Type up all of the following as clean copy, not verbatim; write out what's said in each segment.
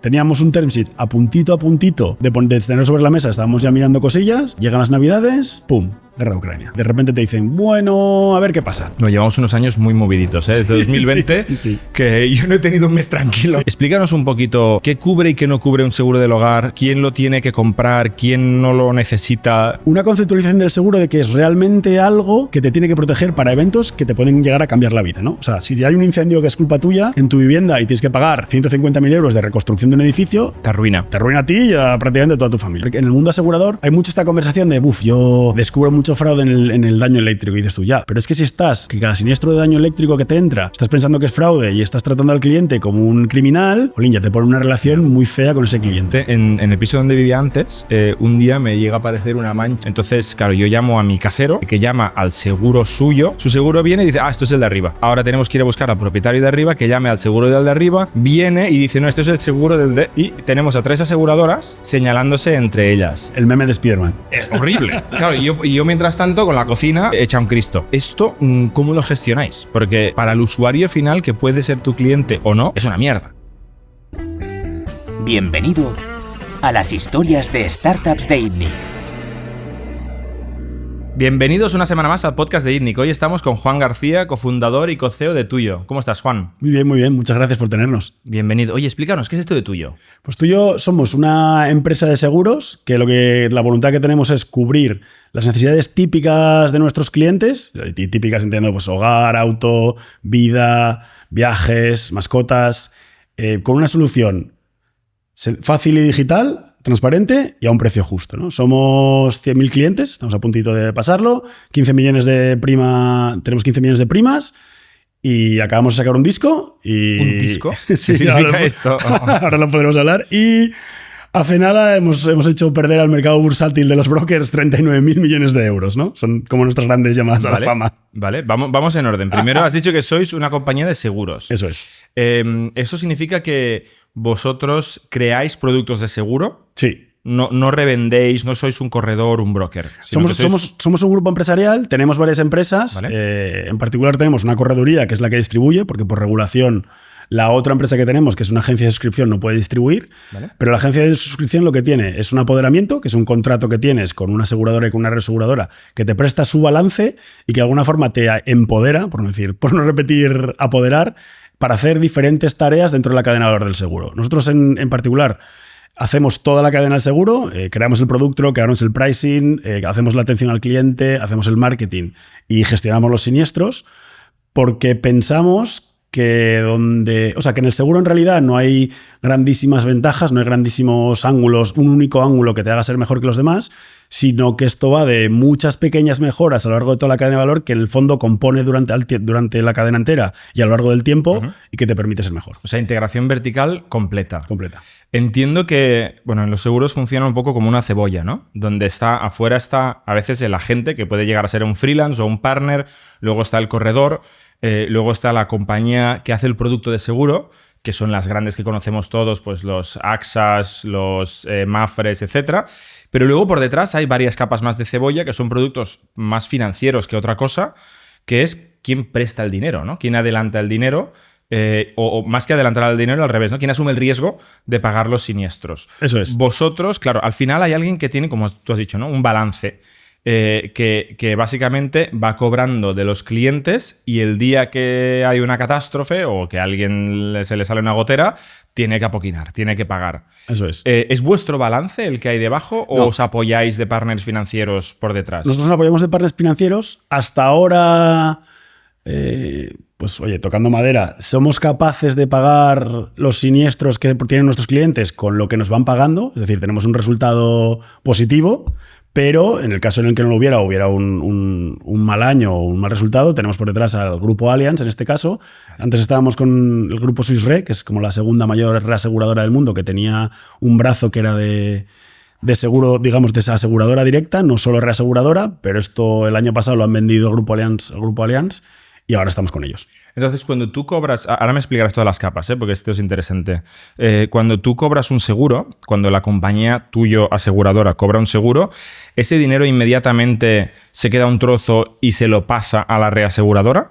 teníamos un term sheet a puntito de tener sobre la mesa, estábamos ya mirando cosillas, llegan las navidades, ¡pum! Guerra de Ucrania. De repente te dicen, bueno, a ver qué pasa. Nos llevamos unos años muy moviditos, ¿eh? Desde 2020, sí. Que yo no he tenido un mes tranquilo. Sí. Explícanos un poquito qué cubre y qué no cubre un seguro del hogar, quién lo tiene que comprar, quién no lo necesita. Una conceptualización del seguro de que es realmente algo que te tiene que proteger para eventos que te pueden llegar a cambiar la vida, ¿no? O sea, si hay un incendio que es culpa tuya en tu vivienda y tienes que pagar 150.000 euros de reconstrucción de un edificio, te arruina. Te arruina a ti y a prácticamente toda tu familia. En el mundo asegurador hay mucho esta conversación de, yo descubro mucho fraude en el daño eléctrico, y dices tú, ya, pero es que si que cada siniestro de daño eléctrico que te entra, estás pensando que es fraude y estás tratando al cliente como un criminal, ya te pone una relación muy fea con ese cliente. En el piso donde vivía antes, un día me llega a aparecer una mancha. Entonces, claro, yo llamo a mi casero, que llama al seguro suyo. Su seguro viene y dice, esto es el de arriba. Ahora tenemos que ir a buscar al propietario de arriba, que llame al seguro del de arriba, viene y dice, no, esto es el seguro del de... Y tenemos a 3 aseguradoras señalándose entre ellas. El meme de Spiderman. Es horrible. Claro, y yo mientras tanto con la cocina hecha un Cristo. ¿Esto cómo lo gestionáis? Porque para el usuario final, que puede ser tu cliente o no, es una mierda. Bienvenido a las historias de Startups de ITNIC. Bienvenidos una semana más al podcast de ITNIC. Hoy estamos con Juan García, cofundador y co-CEO de Tuyo. ¿Cómo estás, Juan? Muy bien. Muchas gracias por tenernos. Bienvenido. Oye, explícanos, ¿qué es esto de Tuyo? Pues Tuyo somos una empresa de seguros que la voluntad que tenemos es cubrir las necesidades típicas de nuestros clientes. Y típicas entiendo, pues hogar, auto, vida, viajes, mascotas, con una solución fácil y digital, transparente y a un precio justo, ¿no? Somos 100.000 clientes, estamos a puntito de pasarlo, 15 millones de tenemos 15 millones de primas y acabamos de sacar un disco. ¿Un disco? Sí, ¿Qué significa esto? Ahora lo podremos hablar. Y hace nada hemos hecho perder al mercado bursátil de los brokers 39.000 millones de euros, ¿no? Son como nuestras grandes llamadas a la fama. Vale, vamos en orden. Primero has dicho que sois una compañía de seguros. Eso es. ¿Eso significa que vosotros creáis productos de seguro? Sí. No revendéis, no sois un corredor, un broker. Somos un grupo empresarial, tenemos varias empresas. ¿Vale? En particular tenemos una correduría que es la que distribuye, porque por regulación la otra empresa que tenemos, que es una agencia de suscripción, no puede distribuir. ¿Vale? Pero la agencia de suscripción lo que tiene es un apoderamiento, que es un contrato que tienes con una aseguradora y con una reaseguradora que te presta su balance y que de alguna forma te empodera, por no repetir apoderar, para hacer diferentes tareas dentro de la cadena de valor del seguro. Nosotros en particular hacemos toda la cadena del seguro, creamos el producto, creamos el pricing, hacemos la atención al cliente, hacemos el marketing y gestionamos los siniestros, porque pensamos que en el seguro en realidad no hay grandísimas ventajas, no hay grandísimos ángulos, un único ángulo que te haga ser mejor que los demás, sino que esto va de muchas pequeñas mejoras a lo largo de toda la cadena de valor que en el fondo compone durante la cadena entera y a lo largo del tiempo y que te permite ser mejor. O sea, integración vertical completa. Completa. Entiendo que, en los seguros funciona un poco como una cebolla, ¿no? Donde afuera está a veces el agente, que puede llegar a ser un freelance o un partner, luego está el corredor, luego está la compañía que hace el producto de seguro, que son las grandes que conocemos todos, pues los AXAs, los Mafres, etc. Pero luego por detrás hay varias capas más de cebolla, que son productos más financieros que otra cosa, que es quién presta el dinero, ¿no? Quién adelanta el dinero. O más que adelantar el dinero, al revés, ¿no? ¿Quién asume el riesgo de pagar los siniestros? Eso es. Vosotros, claro, al final hay alguien que tiene, como tú has dicho, ¿no? Un balance que básicamente va cobrando de los clientes y el día que hay una catástrofe o que a alguien se le sale una gotera, tiene que apoquinar, tiene que pagar. Eso es. ¿Es vuestro balance el que hay debajo o os apoyáis de partners financieros por detrás? Nosotros nos apoyamos de partners financieros. Hasta ahora... pues oye, tocando madera, somos capaces de pagar los siniestros que tienen nuestros clientes con lo que nos van pagando, es decir, tenemos un resultado positivo, pero en el caso en el que no lo hubiera un mal año o un mal resultado, tenemos por detrás al grupo Allianz, en este caso. Antes estábamos con el grupo Swiss Re, que es como la segunda mayor reaseguradora del mundo, que tenía un brazo que era de seguro, digamos, de esa aseguradora directa, no solo reaseguradora, pero esto el año pasado lo han vendido al grupo Allianz y ahora estamos con ellos. Entonces, cuando tú cobras... Ahora me explicarás todas las capas, porque esto es interesante. Cuando tú cobras un seguro, cuando la compañía Tuyo aseguradora cobra un seguro, ¿ese dinero inmediatamente se queda un trozo y se lo pasa a la reaseguradora?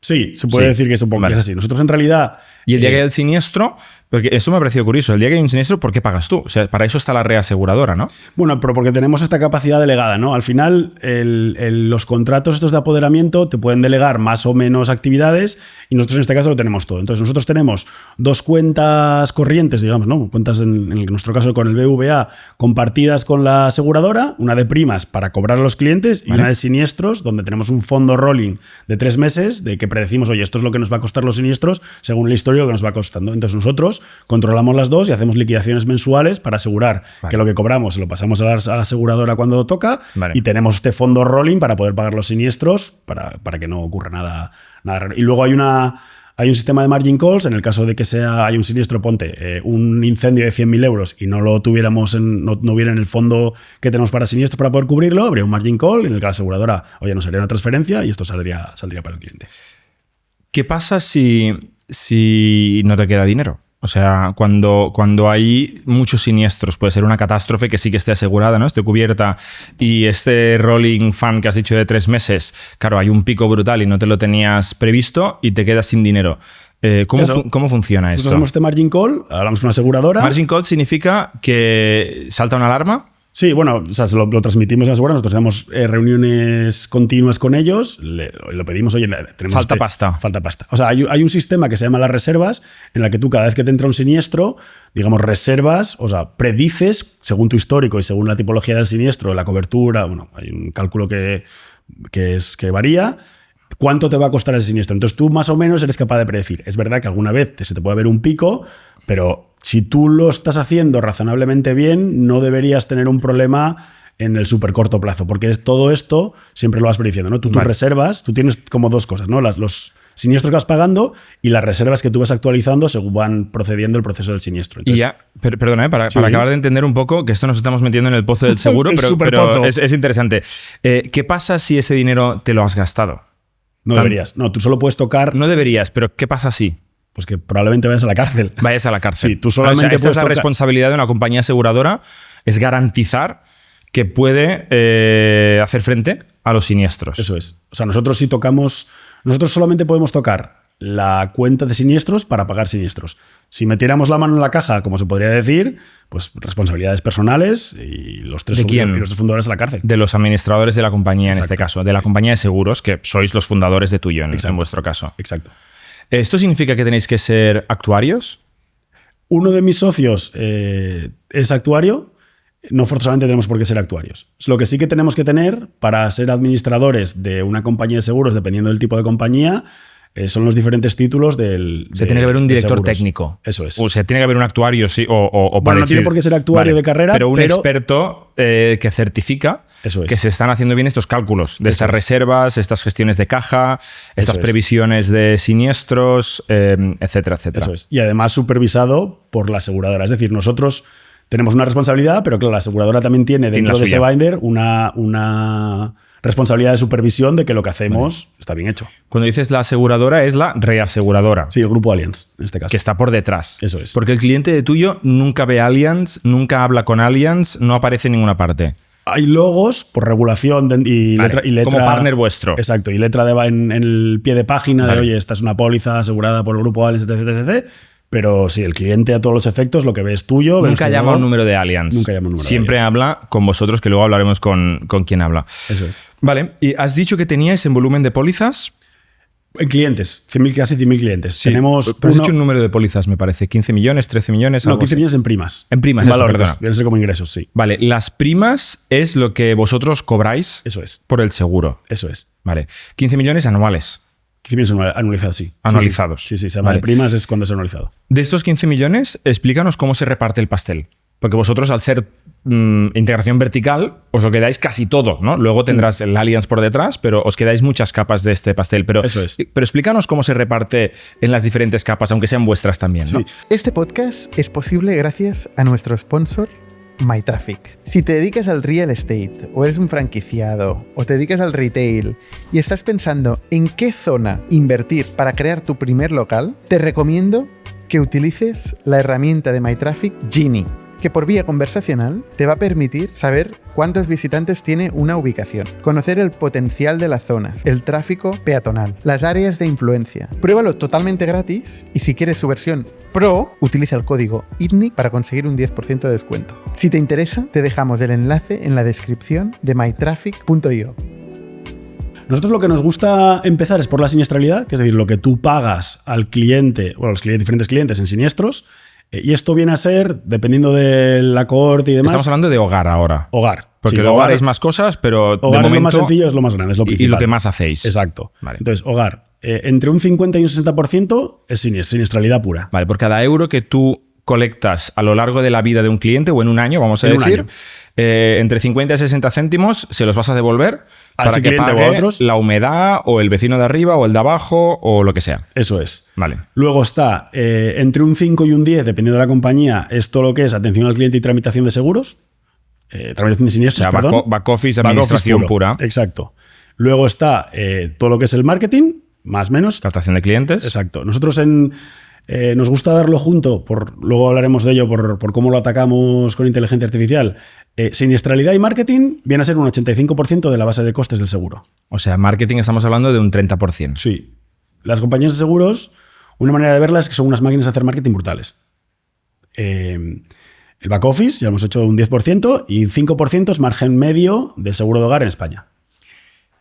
Sí, se puede decir que es un poco es así. Nosotros en realidad... Y el día que hay el siniestro, Porque esto me ha parecido curioso. El día que hay un siniestro, ¿por qué pagas tú? O sea, para eso está la reaseguradora, ¿no? Bueno, pero porque tenemos esta capacidad delegada, ¿no? Al final, los contratos estos de apoderamiento te pueden delegar más o menos actividades y nosotros en este caso lo tenemos todo. Entonces, nosotros tenemos 2 cuentas corrientes, digamos, ¿no? Cuentas en nuestro caso con el BVA compartidas con la aseguradora, una de primas para cobrar a los clientes y una de siniestros, donde tenemos un fondo rolling de 3 meses de que predecimos, oye, esto es lo que nos va a costar los siniestros según el histórico que nos va costando. Entonces, nosotros controlamos las dos y hacemos liquidaciones mensuales para asegurar que lo que cobramos se lo pasamos a la aseguradora cuando toca y tenemos este fondo rolling para poder pagar los siniestros para que no ocurra nada raro. Y luego hay un sistema de margin calls en el caso de que hay un siniestro, ponte, un incendio de 100.000 euros y no lo tuviéramos no hubiera en el fondo que tenemos para siniestros para poder cubrirlo, habría un margin call en el que la aseguradora, oye, nos haría una transferencia y esto saldría para el cliente. ¿Qué pasa si no te queda dinero? O sea, cuando hay muchos siniestros, puede ser una catástrofe que sí que esté asegurada, ¿no? Esté cubierta, y este rolling fund que has dicho de 3 meses, claro, hay un pico brutal y no te lo tenías previsto y te quedas sin dinero. ¿Cómo funciona esto? Nosotros hacemos este margin call, hablamos con una aseguradora. Margin call significa que salta una alarma. Sí, bueno, o sea, lo transmitimos a la aseguradora, nosotros tenemos reuniones continuas con ellos, lo pedimos, oye, tenemos falta pasta. O sea, hay un sistema que se llama las reservas, en la que tú cada vez que te entra un siniestro, digamos, reservas, o sea, predices, según tu histórico y según la tipología del siniestro, la cobertura, bueno, hay un cálculo que varía, cuánto te va a costar ese siniestro. Entonces tú más o menos eres capaz de predecir. Es verdad que alguna vez se te puede ver un pico, pero si tú lo estás haciendo razonablemente bien, no deberías tener un problema en el súper corto plazo, porque todo esto siempre lo vas prediciendo, ¿no? Tus reservas, tú tienes como 2 cosas, ¿no? Los siniestros que vas pagando y las reservas que tú vas actualizando según van procediendo el proceso del siniestro. Entonces, y ya, perdona, para acabar de entender un poco, que esto nos estamos metiendo en el pozo del seguro, pero es interesante. ¿Qué pasa si ese dinero te lo has gastado? No deberías. No, tú solo puedes tocar... No deberías, pero ¿qué pasa si? Pues que probablemente vayas a la cárcel. Vayas a la cárcel. Sí, tú solamente esa es la responsabilidad de una compañía aseguradora, es garantizar que puede hacer frente a los siniestros. Eso es. O sea, nosotros solamente podemos tocar la cuenta de siniestros para pagar siniestros. Si metiéramos la mano en la caja, como se podría decir, pues responsabilidades personales y los 3 fundadores a la cárcel. De los administradores de la compañía. Exacto. En este caso, de la compañía de seguros, que sois los fundadores de Tuyo en vuestro caso. Exacto. ¿Esto significa que tenéis que ser actuarios? Uno de mis socios es actuario. No forzosamente tenemos por qué ser actuarios. Lo que sí que tenemos que tener para ser administradores de una compañía de seguros, dependiendo del tipo de compañía, son los diferentes títulos del... tiene que haber un director técnico. Eso es. O sea, tiene que haber un actuario, sí, o bueno, no tiene por qué ser actuario de carrera, pero un experto que certifica que se están haciendo bien estos cálculos de estas reservas, estas gestiones de caja, estas previsiones de siniestros, etcétera, etcétera. Eso es. Y además supervisado por la aseguradora. Es decir, nosotros tenemos una responsabilidad, pero claro, la aseguradora también tiene dentro de ese binder una responsabilidad de supervisión de que lo que hacemos está bien hecho. Cuando dices la aseguradora, es la reaseguradora. Sí, el grupo Allianz, en este caso. Que está por detrás. Eso es. Porque el cliente de Tuyo nunca ve Allianz, nunca habla con Allianz, no aparece en ninguna parte. Hay logos por regulación y letra. Como partner vuestro. Exacto, y letra en el pie de página de, oye, esta es una póliza asegurada por el grupo Allianz, etc. Pero sí, el cliente a todos los efectos, lo que ve es tuyo. Nunca llama un número de Allianz. Nunca llama un número Siempre de Allianz. habla con vosotros, que luego hablaremos con quién habla. Eso es. Vale, y has dicho que teníais en volumen de pólizas... En clientes, casi 100.000 clientes. Sí, tenemos pero has dicho un número de pólizas, me parece. 15 millones, 13 millones. No, 15 millones en primas. En primas, valor, perdona. Viene a ser como ingresos, sí. Vale, las primas es lo que vosotros cobráis. Eso es. Por el seguro. Eso es. Vale. 15 millones anuales. 15 millones anualizados, sí. Anualizados. Sí, se llama de primas, es cuando es anualizado. De estos 15 millones, explícanos cómo se reparte el pastel. Porque vosotros, al ser integración vertical, os lo quedáis casi todo, ¿no? Luego tendrás el Allianz por detrás, pero os quedáis muchas capas de este pastel. Pero, eso es. Pero explícanos cómo se reparte en las diferentes capas, aunque sean vuestras también, ¿no? Sí. Este podcast es posible gracias a nuestro sponsor, MyTraffic. Si te dedicas al real estate, o eres un franquiciado, o te dedicas al retail, y estás pensando en qué zona invertir para crear tu primer local, te recomiendo que utilices la herramienta de MyTraffic Genie. que por vía conversacional te va a permitir saber cuántos visitantes tiene una ubicación, conocer el potencial de las zonas, el tráfico peatonal, las áreas de influencia. Pruébalo totalmente gratis y si quieres su versión Pro, utiliza el código ITNIC para conseguir un 10% de descuento. Si te interesa, te dejamos el enlace en la descripción de mytraffic.io. Nosotros lo que nos gusta empezar es por la siniestralidad, que es decir, lo que tú pagas al cliente o a los diferentes clientes en siniestros. Y esto viene a ser, dependiendo de la cohorte y demás... Estamos hablando de hogar ahora. Hogar. Porque sí, el hogar es más cosas, pero hogar de es momento... lo más sencillo, es lo más grande, es lo principal. Y lo que más hacéis. Exacto. Vale. Entonces, hogar. Entre un 50 y un 60% es siniestralidad pura. Vale, por cada euro que tú colectas a lo largo de la vida de un cliente o en un año, vamos a decir, entre 50 y 60 céntimos se los vas a devolver para que pague o a otros. La humedad o el vecino de arriba o el de abajo o lo que sea. Eso es. Vale. Luego está entre un 5 y un 10, dependiendo de la compañía, es todo lo que es atención al cliente y tramitación de seguros. Tramitación de siniestros, o sea, perdón. Back office, administración pura. Exacto. Luego está todo lo que es el marketing, más o menos. Captación de clientes. Exacto. Nosotros nos gusta darlo junto, luego hablaremos de ello, por cómo lo atacamos con inteligencia artificial. Siniestralidad y marketing viene a ser un 85% de la base de costes del seguro. O sea, marketing estamos hablando de un 30%. Sí. Las compañías de seguros, una manera de verlas es que son unas máquinas de hacer marketing brutales. El back office, ya hemos hecho un 10%, y 5% es margen medio de seguro de hogar en España.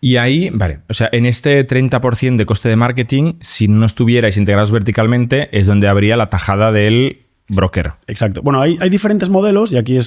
Y ahí, vale, o sea, en este 30% de coste de marketing, si no estuvierais integrados verticalmente, es donde habría la tajada del broker. Exacto. Bueno, hay diferentes modelos y aquí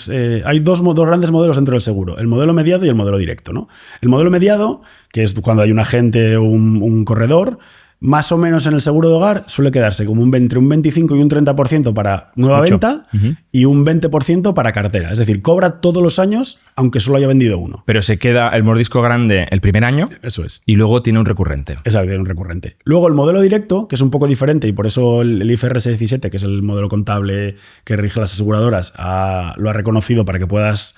hay dos grandes modelos dentro del seguro, el modelo mediado y el modelo directo, ¿no? El modelo mediado, que es cuando hay un agente o un corredor, más o menos en el seguro de hogar suele quedarse como entre un 25 y un 30% para nueva venta y un 20% para cartera. Es decir, cobra todos los años, aunque solo haya vendido uno. Pero se queda el mordisco grande el primer año. Eso es. Y luego tiene un recurrente. Exacto, tiene un recurrente. Luego el modelo directo, que es un poco diferente y por eso el IFRS 17, que es el modelo contable que rige las aseguradoras, lo ha reconocido para que puedas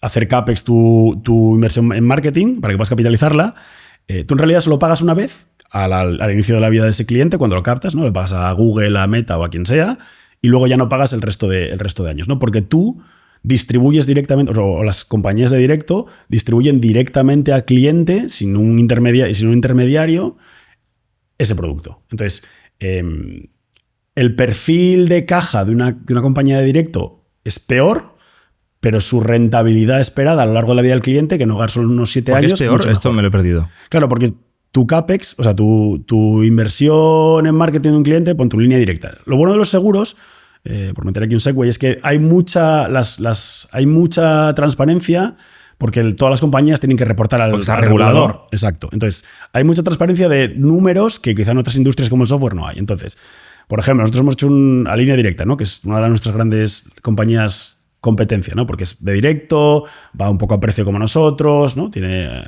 hacer CAPEX tu inversión en marketing, para que puedas capitalizarla. Tú en realidad solo pagas una vez al inicio de la vida de ese cliente cuando lo captas, ¿no? Le pagas a Google, a Meta o a quien sea y luego ya no pagas el resto de años, ¿no? Porque tú distribuyes directamente, o las compañías de directo distribuyen directamente al cliente sin un intermediario ese producto. Entonces, el perfil de caja de una compañía de directo es peor, pero su rentabilidad esperada a lo largo de la vida del cliente, que en hogar son unos 7 años... ¿Es peor? Esto me lo he perdido. Claro, porque tu CAPEX, o sea, tu inversión en marketing de un cliente, pon tu línea directa. Lo bueno de los seguros, por meter aquí un segue, es que hay mucha transparencia porque todas las compañías tienen que reportar al regulador. Exacto. Entonces, hay mucha transparencia de números que quizá en otras industrias como el software no hay. Entonces, por ejemplo, nosotros hemos hecho una línea directa, ¿no? Que es una de nuestras grandes compañías competencia, ¿no? Porque es de directo, va un poco a precio como nosotros, ¿no?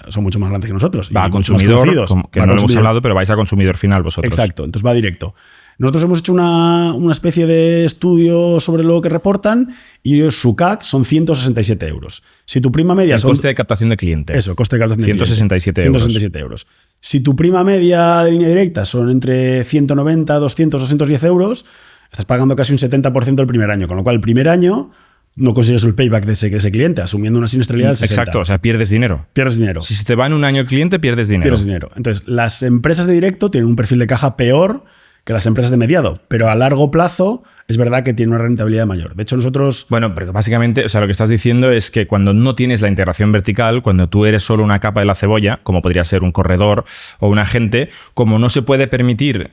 Son mucho más grandes que nosotros. Va a consumidor, que no lo hemos hablado, pero vais a consumidor final vosotros. Exacto, entonces va directo. Nosotros hemos hecho una especie de estudio sobre lo que reportan y su CAC son 167 euros. Si tu prima media... El coste de captación de cliente. Eso, coste de captación de 167 cliente. 167 euros. Si tu prima media de línea directa son entre 190, 200, 210 euros, estás pagando casi un 70% el primer año, con lo cual el primer año no consigues el payback de ese cliente, asumiendo una siniestralidad del 60%. Exacto, o sea, pierdes dinero. Pierdes dinero. Si se te va en un año el cliente, pierdes dinero. Pierdes dinero. Entonces, las empresas de directo tienen un perfil de caja peor que las empresas de mediado, pero a largo plazo es verdad que tiene una rentabilidad mayor. De hecho, nosotros... Bueno, pero básicamente, o sea, lo que estás diciendo es que cuando no tienes la integración vertical, cuando tú eres solo una capa de la cebolla, como podría ser un corredor o un agente, como no se puede permitir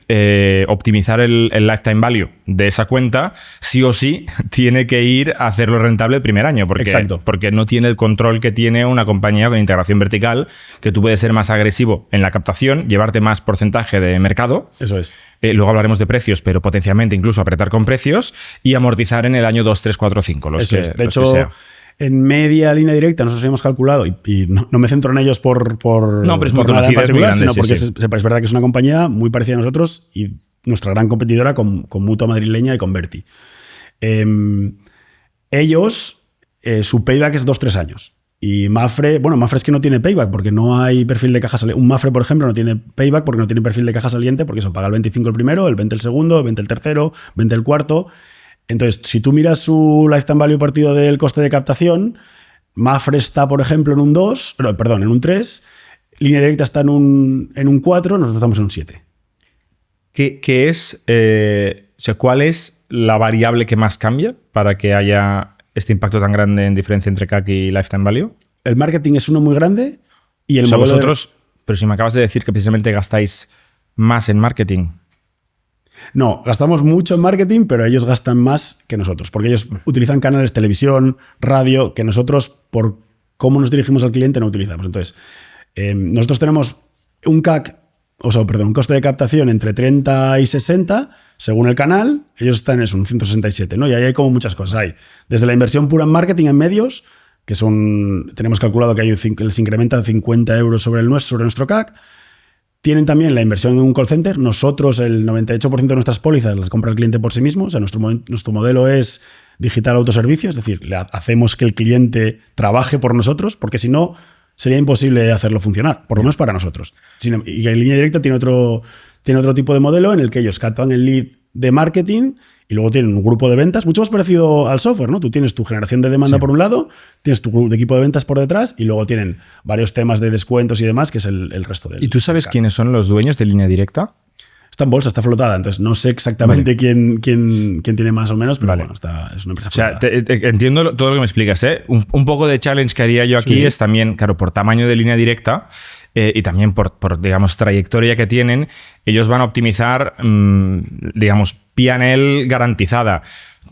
optimizar el lifetime value de esa cuenta, sí o sí tiene que ir a hacerlo rentable el primer año, porque no tiene el control que tiene una compañía con integración vertical, que tú puedes ser más agresivo en la captación, llevarte más porcentaje de mercado. Eso es. Luego hablaremos de precios, pero potencialmente incluso apretar con precios y amortizar en el año 2, 3, 4, 5. De hecho, en media línea directa nosotros hemos calculado, y no me centro en ellos por no, pero es muy nada en particular, grande, sino porque es verdad que es una compañía muy parecida a nosotros y nuestra gran competidora con Mutua Madrileña y con Verti. Ellos, su payback es 2-3 años. Y Mapfre es que no tiene payback porque no hay perfil de caja saliente. Un Mapfre, por ejemplo, no tiene payback porque no tiene perfil de caja saliente porque eso paga el 25 el primero, el 20 el segundo, el 20 el tercero, 20 el cuarto. Entonces, si tú miras su lifetime value partido del coste de captación, Mapfre está, por ejemplo, en un 2, en un 3, Línea Directa está en un 4, nosotros estamos en un 7. ¿Qué es, cuál es la variable que más cambia para que haya este impacto tan grande en diferencia entre CAC y lifetime value? El marketing es uno muy grande y el modelo vosotros, pero si me acabas de decir que precisamente gastáis más en marketing. No, gastamos mucho en marketing, pero ellos gastan más que nosotros, porque ellos utilizan canales, televisión, radio, que nosotros, por cómo nos dirigimos al cliente, no utilizamos. Entonces, nosotros tenemos un CAC, un coste de captación entre 30 y 60, según el canal. Ellos están en eso, un 167, ¿no? Y ahí hay como muchas cosas. Hay desde la inversión pura en marketing, en medios, que tenemos calculado que se incrementa 50 euros sobre nuestro CAC. Tienen también la inversión en un call center. Nosotros, el 98% de nuestras pólizas las compra el cliente por sí mismo. O sea, nuestro modelo es digital autoservicio, es decir, le hacemos que el cliente trabaje por nosotros, porque si no, sería imposible hacerlo funcionar, por lo menos para nosotros. Y en Línea Directa tiene otro tipo de modelo en el que ellos captan el lead de marketing y luego tienen un grupo de ventas, mucho más parecido al software, ¿no? Tú tienes tu generación de demanda por un lado, tienes tu grupo de equipo de ventas por detrás y luego tienen varios temas de descuentos y demás, que es el resto del... ¿Y tú sabes quiénes son los dueños de Línea Directa? Está en bolsa, está flotada, entonces no sé exactamente quién tiene más o menos, pero bueno, es una empresa flotada. O sea, entiendo todo lo que me explicas, ¿eh? Un poco de challenge que haría yo aquí es también, claro, por tamaño de Línea Directa y también por, digamos, trayectoria que tienen, ellos van a optimizar, digamos, P&L garantizada.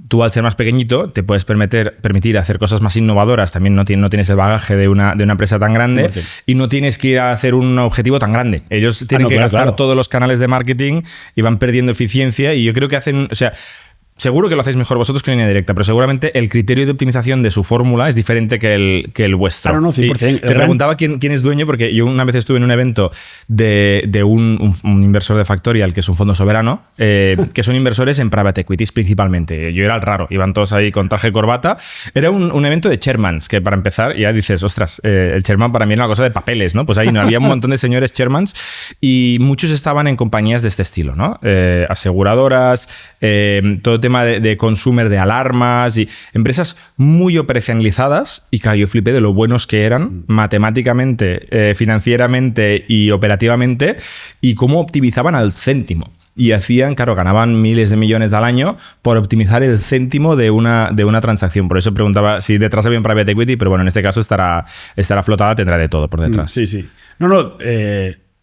Tú, al ser más pequeñito, te puedes permitir hacer cosas más innovadoras. También no tienes el bagaje de una empresa tan grande y no tienes que ir a hacer un objetivo tan grande. Ellos tienen que gastar todos los canales de marketing y van perdiendo eficiencia, y yo creo que hacen... O sea, seguro que lo hacéis mejor vosotros que Línea Directa, pero seguramente el criterio de optimización de su fórmula es diferente que el vuestro. Claro, no, 100%. Te preguntaba quién es dueño, porque yo una vez estuve en un evento de un inversor de Factorial, que es un fondo soberano, que son inversores en private equities principalmente. Yo era el raro, iban todos ahí con traje y corbata. Era un evento de chairmans, que para empezar ya dices, ostras, el chairman para mí era una cosa de papeles, ¿no? Pues ahí no había un montón de señores chairmans y muchos estaban en compañías de este estilo, ¿no? Aseguradoras, todo tema de consumer, de alarmas, y empresas muy operacionalizadas. Y claro, yo flipé de lo buenos que eran matemáticamente, financieramente y operativamente, y cómo optimizaban al céntimo. Y hacían, claro, ganaban miles de millones al año por optimizar el céntimo de una transacción. Por eso preguntaba si detrás había un private equity, pero bueno, en este caso estará flotada, tendrá de todo por detrás. Sí, sí. No,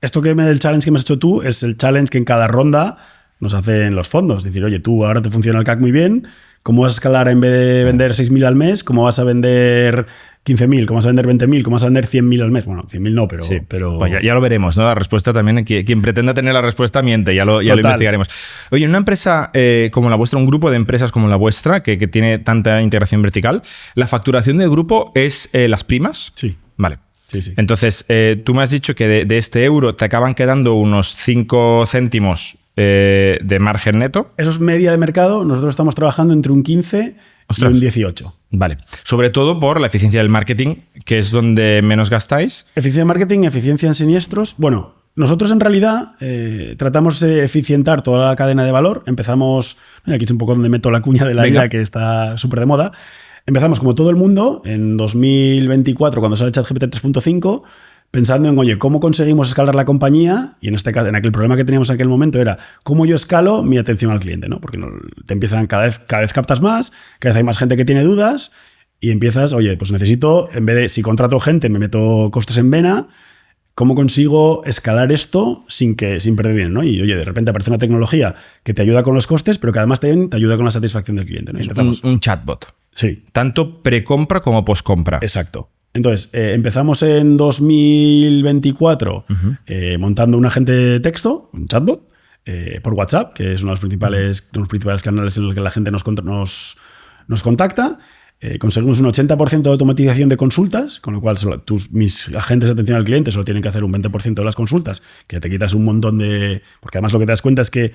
esto el challenge que me has hecho tú es el challenge que en cada ronda nos hacen los fondos. Es decir, oye, tú ahora te funciona el CAC muy bien, ¿cómo vas a escalar en vez de vender 6.000 al mes? ¿Cómo vas a vender 15.000? ¿Cómo vas a vender 20.000? ¿Cómo vas a vender 100.000 al mes? Bueno, 100.000 no, pero... Sí. pero... Pues ya lo veremos, ¿no? La respuesta también, quien pretenda tener la respuesta miente, ya lo investigaremos. Oye, en una empresa como la vuestra, un grupo de empresas como la vuestra, que tiene tanta integración vertical, ¿la facturación del grupo es las primas? Sí. Vale. Sí, sí. Entonces, tú me has dicho que de este euro te acaban quedando unos 5 céntimos de margen neto. Eso es media de mercado. Nosotros estamos trabajando entre un 15 y un 18. Vale. Sobre todo por la eficiencia del marketing, que es donde menos gastáis. Eficiencia de marketing, eficiencia en siniestros. Bueno, nosotros en realidad tratamos de eficientar toda la cadena de valor. Empezamos, aquí es un poco donde meto la cuña de la IA, que está súper de moda. Empezamos como todo el mundo en 2024, cuando sale ChatGPT 3.5, pensando en, oye, ¿cómo conseguimos escalar la compañía? Y en este caso, en aquel problema que teníamos en aquel momento era, ¿cómo yo escalo mi atención al cliente? ¿No? Porque te empiezan cada vez captas más, cada vez hay más gente que tiene dudas y empiezas, oye, pues necesito, en vez de, si contrato gente, me meto costes en vena, ¿cómo consigo escalar esto sin perder dinero? ¿No? Y oye, de repente aparece una tecnología que te ayuda con los costes, pero que además te ayuda con la satisfacción del cliente, ¿no? Un chatbot. Sí. Tanto precompra como poscompra. Exacto. Entonces, empezamos en 2024 montando un agente de texto, un chatbot, por WhatsApp, que es uno de los principales canales en los que la gente nos contacta. Conseguimos un 80% de automatización de consultas, con lo cual mis agentes de atención al cliente solo tienen que hacer un 20% de las consultas, que te quitas un montón de... Porque además lo que te das cuenta es que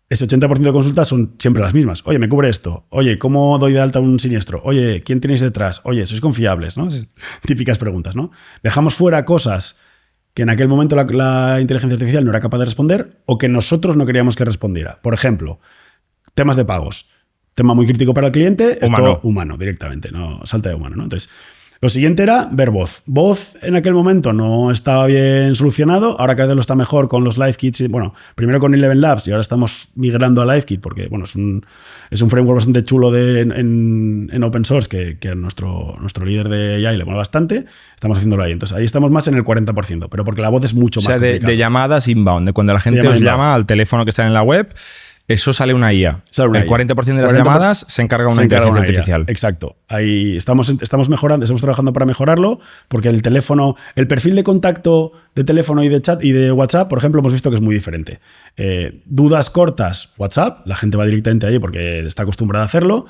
ese 80% de consultas son siempre las mismas. Oye, me cubre esto. Oye, ¿cómo doy de alta un siniestro? Oye, ¿quién tenéis detrás? Oye, ¿sois confiables? ¿No? Típicas preguntas, ¿no? Dejamos fuera cosas que en aquel momento la inteligencia artificial no era capaz de responder o que nosotros no queríamos que respondiera. Por ejemplo, temas de pagos. tema muy crítico para el cliente, Humano. esto humano directamente, no salta de humano, ¿no? Entonces, lo siguiente era ver voz. Voz en aquel momento no estaba bien solucionado, ahora cada vez lo está mejor con los Live Kits. Bueno, primero con Eleven Labs y ahora estamos migrando a Live Kit porque bueno, es un framework bastante chulo en open source que a nuestro líder de AI le mola bastante. Estamos haciéndolo ahí. Entonces ahí estamos más en el 40%, pero porque la voz es mucho más complicada. De llamadas inbound, de cuando la gente os llama al teléfono que está en la web. Eso sale una IA. El 40% de las llamadas se encarga una inteligencia artificial. Exacto. Ahí estamos mejorando, estamos trabajando para mejorarlo, porque el teléfono, el perfil de contacto de teléfono y de chat y de WhatsApp, por ejemplo, hemos visto que es muy diferente. Dudas cortas, WhatsApp, la gente va directamente allí porque está acostumbrada a hacerlo.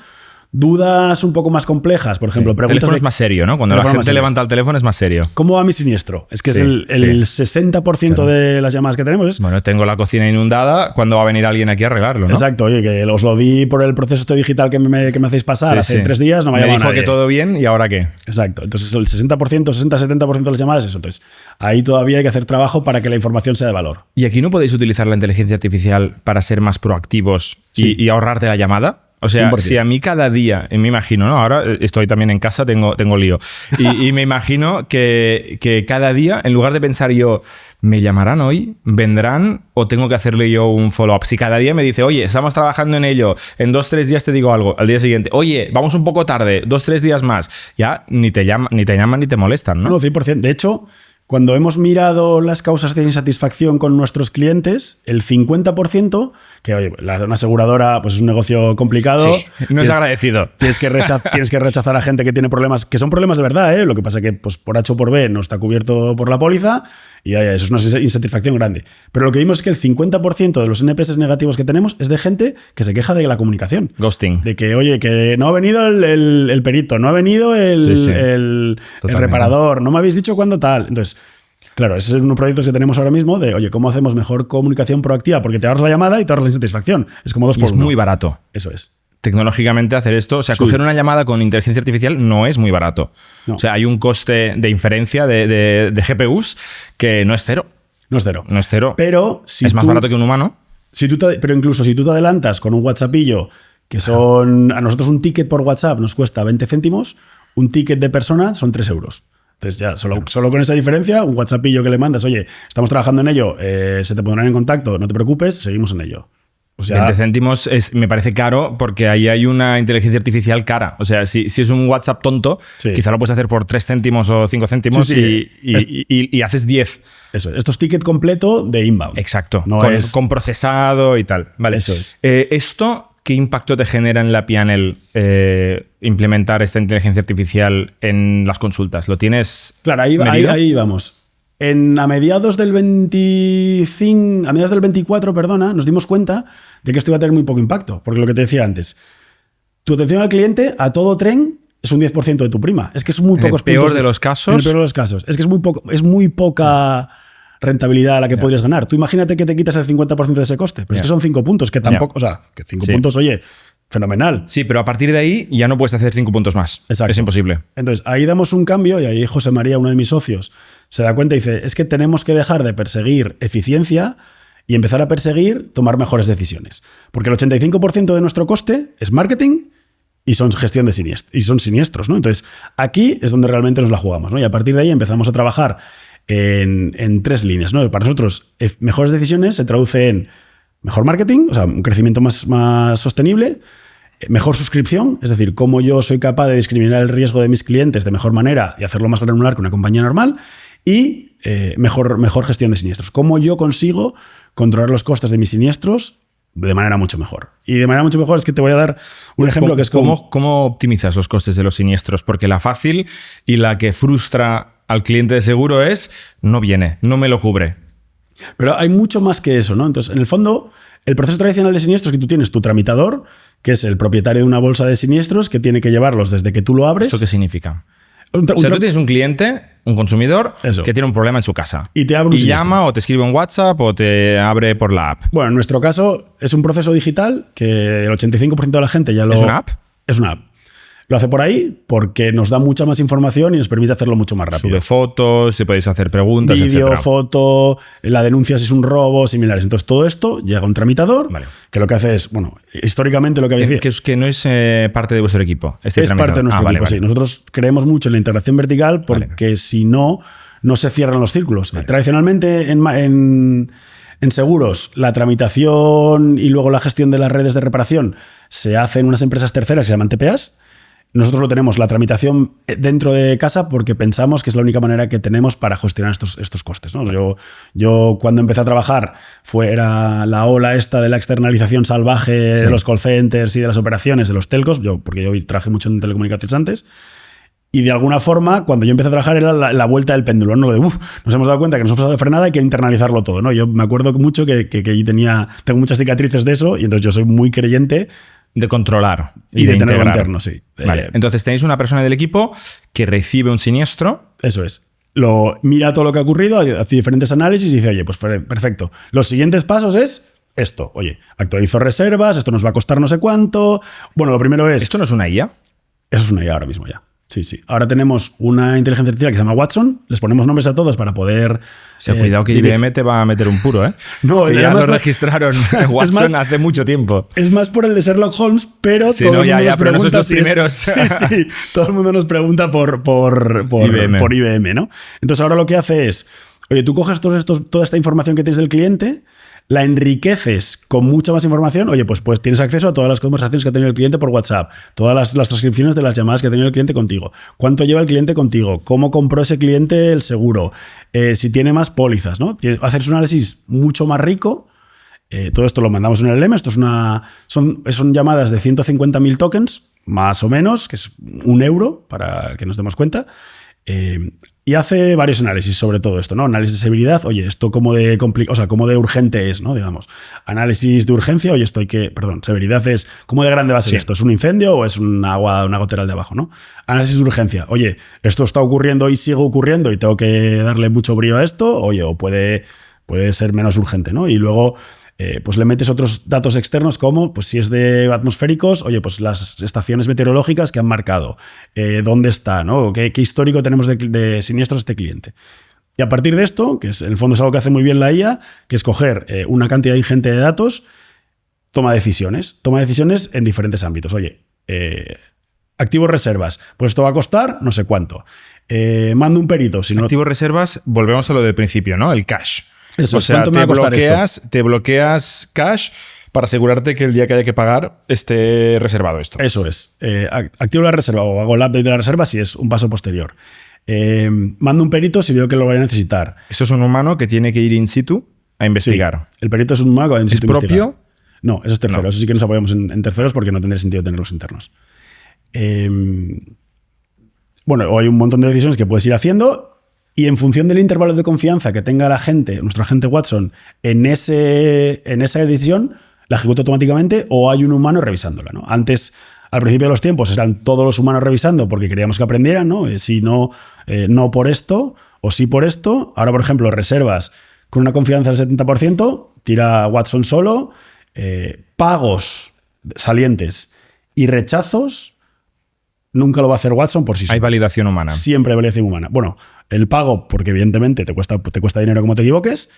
Dudas un poco más complejas, por ejemplo, preguntas. El teléfono es más serio, ¿no? Cuando la gente levanta el teléfono es más serio. ¿Cómo va mi siniestro? Es que es el 60% de las llamadas que tenemos. Bueno, tengo la cocina inundada, ¿cuándo va a venir alguien aquí a arreglarlo, ¿no? Exacto, oye, que os lo di por el proceso digital que me hacéis pasar hace 3 días, no me ha llamado nadie. Me dijo que todo bien, ¿y ahora qué? Exacto, entonces el 60-70% de las llamadas es eso. Entonces, ahí todavía hay que hacer trabajo para que la información sea de valor. ¿Y aquí no podéis utilizar la inteligencia artificial para ser más proactivos y ahorrarte la llamada? O sea, 100%. Si a mí cada día, me imagino, ¿no? Ahora estoy también en casa, tengo lío. Y me imagino que cada día, en lugar de pensar yo, ¿me llamarán hoy? ¿Vendrán? ¿O tengo que hacerle yo un follow-up? Si cada día me dice, oye, estamos trabajando en ello, en 2-3 días te digo algo, al día siguiente, oye, vamos un poco tarde, 2-3 días más, ya ni te llaman ni te molestan, ¿no? No, 100%. De hecho, cuando hemos mirado las causas de insatisfacción con nuestros clientes, el 50%, que oye, una aseguradora pues es un negocio complicado. Sí, no es agradecido. Tienes que rechazar a gente que tiene problemas, que son problemas de verdad, ¿eh? Lo que pasa es que pues, por H o por B no está cubierto por la póliza y eso es una insatisfacción grande. Pero lo que vimos es que el 50% de los NPS negativos que tenemos es de gente que se queja de la comunicación. Ghosting. De que, oye, que no ha venido el perito, no ha venido el reparador, no me habéis dicho cuándo tal. Entonces, claro, ese es uno de los proyectos que tenemos ahora mismo de, oye, ¿cómo hacemos mejor comunicación proactiva? Porque te ahorras la llamada y te ahorras la insatisfacción. Es como 2 por 1. Es muy barato. Eso es. Tecnológicamente hacer esto, o sea, coger una llamada con inteligencia artificial no es muy barato. No. O sea, hay un coste de inferencia de GPUs que no es cero. No es cero. No es cero. Pero si es más barato que un humano. Pero incluso si tú te adelantas con un WhatsAppillo, que son... A nosotros un ticket por WhatsApp nos cuesta 20 céntimos, un ticket de persona son 3 euros. Entonces ya, solo con esa diferencia, un WhatsAppillo que le mandas, oye, estamos trabajando en ello, se te pondrán en contacto, no te preocupes, seguimos en ello. O sea, 20 céntimos me parece caro porque ahí hay una inteligencia artificial cara. O sea, si es un WhatsApp tonto, quizá lo puedes hacer por 3 céntimos o 5 céntimos y haces 10. Eso, esto es ticket completo de inbound. Exacto, no con procesado y tal. Vale. Eso es. Esto, ¿qué impacto te genera en la P&L implementar esta inteligencia artificial en las consultas? ¿Lo tienes medido? Ahí vamos. A mediados del 24, nos dimos cuenta de que esto iba a tener muy poco impacto. Porque lo que te decía antes, tu atención al cliente a todo tren es un 10% de tu prima. Es que es muy pocos puntos. En el peor de los casos. En el peor de los casos. Es que es muy poca rentabilidad a la que podrías ganar. Tú imagínate que te quitas el 50% de ese coste. Pero es que son 5 puntos, que tampoco... O sea, que 5 puntos, oye... Fenomenal. Sí, pero a partir de ahí ya no puedes hacer 5 puntos más. Exacto. Es imposible. Entonces, ahí damos un cambio y ahí José María, uno de mis socios, se da cuenta y dice, es que tenemos que dejar de perseguir eficiencia y empezar a perseguir tomar mejores decisiones. Porque el 85% de nuestro coste es marketing y son gestión de siniestros. Y son siniestros, ¿no? Entonces, aquí es donde realmente nos la jugamos, ¿no? Y a partir de ahí empezamos a trabajar en 3 líneas, ¿no? Para nosotros, mejores decisiones se traduce en mejor marketing, o sea, un crecimiento más sostenible, mejor suscripción, es decir, cómo yo soy capaz de discriminar el riesgo de mis clientes de mejor manera y hacerlo más granular que una compañía normal, y mejor gestión de siniestros. Cómo yo consigo controlar los costes de mis siniestros de manera mucho mejor. Y de manera mucho mejor es que te voy a dar un ejemplo que es como... ¿Cómo optimizas los costes de los siniestros? Porque la fácil y la que frustra al cliente de seguro es no viene, no me lo cubre. Pero hay mucho más que eso, ¿no? Entonces, en el fondo, el proceso tradicional de siniestros es que tú tienes tu tramitador, que es el propietario de una bolsa de siniestros, que tiene que llevarlos desde que tú lo abres. ¿Esto qué significa? O sea, tú tienes un cliente, un consumidor, que tiene un problema en su casa. Y te abre y llama o te escribe un WhatsApp o te abre por la app. Bueno, en nuestro caso es un proceso digital que el 85% de la gente ya lo... ¿Es una app? Es una app. lo hace por ahí porque nos da mucha más información y nos permite hacerlo mucho más rápido. Sube fotos, te podéis hacer preguntas, vídeo, etcétera. foto, la denuncia si es un robo, similares. Entonces todo esto llega a un tramitador que lo que hace es, bueno, históricamente lo que había... Que no es parte de vuestro equipo. Es parte de nuestro equipo, sí. Nosotros creemos mucho en la integración vertical porque si no se cierran los círculos. Tradicionalmente en seguros, la tramitación y luego la gestión de las redes de reparación se hace en unas empresas terceras que se llaman TPAs. Nosotros lo tenemos, la tramitación dentro de casa, porque pensamos que es la única manera que tenemos para gestionar estos costes, ¿no? Yo cuando empecé a trabajar era la ola esta de la externalización salvaje de los call centers y de las operaciones de los telcos, porque yo trabajé mucho en telecomunicaciones antes. Y de alguna forma, cuando yo empecé a trabajar, era la vuelta del péndulo, ¿no? Lo de, nos hemos dado cuenta que nos hemos pasado de frenada, hay que internalizarlo todo, ¿no? Yo me acuerdo mucho que tengo muchas cicatrices de eso, y entonces yo soy muy creyente de controlar y de tenerlo interno, sí. Vale. Entonces tenéis una persona del equipo que recibe un siniestro. Eso es. Mira todo lo que ha ocurrido, hace diferentes análisis y dice, oye, pues perfecto. Los siguientes pasos es esto. Oye, actualizo reservas, esto nos va a costar no sé cuánto. Bueno, lo primero es... ¿Esto no es una IA? Eso es una IA ahora mismo ya. Sí. Ahora tenemos una inteligencia artificial que se llama Watson. Les ponemos nombres a todos para poder... cuidado que IBM te va a meter un puro, ¿eh? No, que ya lo registraron Watson hace mucho tiempo. Es más por el de Sherlock Holmes, pero todo el mundo nos pregunta si primeros. Sí. Todo el mundo nos pregunta por IBM, ¿no? Entonces ahora lo que hace es, oye, tú coges toda esta información que tienes del cliente, la enriqueces con mucha más información. Oye, pues tienes acceso a todas las conversaciones que ha tenido el cliente por WhatsApp, todas las transcripciones de las llamadas que ha tenido el cliente contigo, cuánto lleva el cliente contigo, cómo compró ese cliente el seguro, si tiene más pólizas, ¿no? Hacer un análisis mucho más rico. Todo esto lo mandamos en el LM. Esto son llamadas de 150.000 tokens, más o menos, que es €1, para que nos demos cuenta. Y hace varios análisis sobre todo esto, ¿no? Análisis de severidad, oye, esto cómo de urgente es, ¿no? Digamos. Análisis de urgencia, oye, severidad es cómo de grande va a ser esto, ¿es un incendio o es una gotera de abajo, ¿no? Análisis de urgencia, oye, esto está ocurriendo y sigue ocurriendo y tengo que darle mucho brío a esto, oye, o puede ser menos urgente, ¿no? Y luego pues le metes otros datos externos como, pues si es de atmosféricos, oye, pues las estaciones meteorológicas que han marcado, dónde está, ¿no? ¿Qué histórico tenemos de siniestros este cliente? Y a partir de esto, que en el fondo es algo que hace muy bien la IA, que es coger una cantidad ingente de datos, toma decisiones en diferentes ámbitos. Oye, activos reservas, pues esto va a costar no sé cuánto. Mando un perito. Si no... Activos reservas, volvemos a lo del principio, ¿no? El cash. Eso, o sea, ¿cuánto me va a costar esto? Te bloqueas cash para asegurarte que el día que haya que pagar esté reservado esto. Eso es. Activo la reserva o hago el update de la reserva si es un paso posterior. Mando un perito si veo que lo voy a necesitar. Eso es un humano que tiene que ir in situ a investigar. Sí, el perito es un humano que va in situ a investigar. ¿Es propio? No, eso es tercero. No. Eso sí que nos apoyamos en terceros porque no tendría sentido tenerlos internos. Bueno, hay un montón de decisiones que puedes ir haciendo. Y en función del intervalo de confianza que tenga nuestro agente Watson en esa decisión, la ejecuta automáticamente o hay un humano revisándola, ¿no? Antes, al principio de los tiempos, eran todos los humanos revisando porque queríamos que aprendieran, ¿no? Si no, no por esto o sí por esto. Ahora, por ejemplo, reservas con una confianza del 70%, tira Watson solo, pagos salientes y rechazos, nunca lo va a hacer Watson por sí solo. Hay validación humana. Siempre hay validación humana. Bueno, el pago, porque evidentemente te cuesta dinero como te equivoques.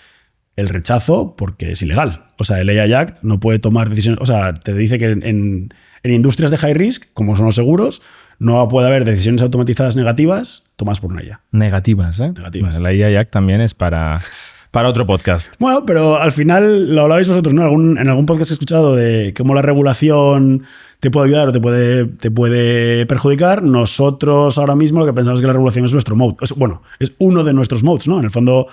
El rechazo, porque es ilegal. O sea, el AI Act no puede tomar decisiones. O sea, te dice que en industrias de high risk, como son los seguros, no puede haber decisiones automatizadas negativas tomadas por una IA. Negativas, ¿eh? Negativas. Bueno, la AI Act también es para otro podcast. Bueno, pero al final lo hablabais vosotros, ¿no? En algún podcast he escuchado de cómo la regulación te puede ayudar o te puede perjudicar. Nosotros ahora mismo lo que pensamos es que la regulación es nuestro mode. Es uno de nuestros modes, ¿no? En el fondo,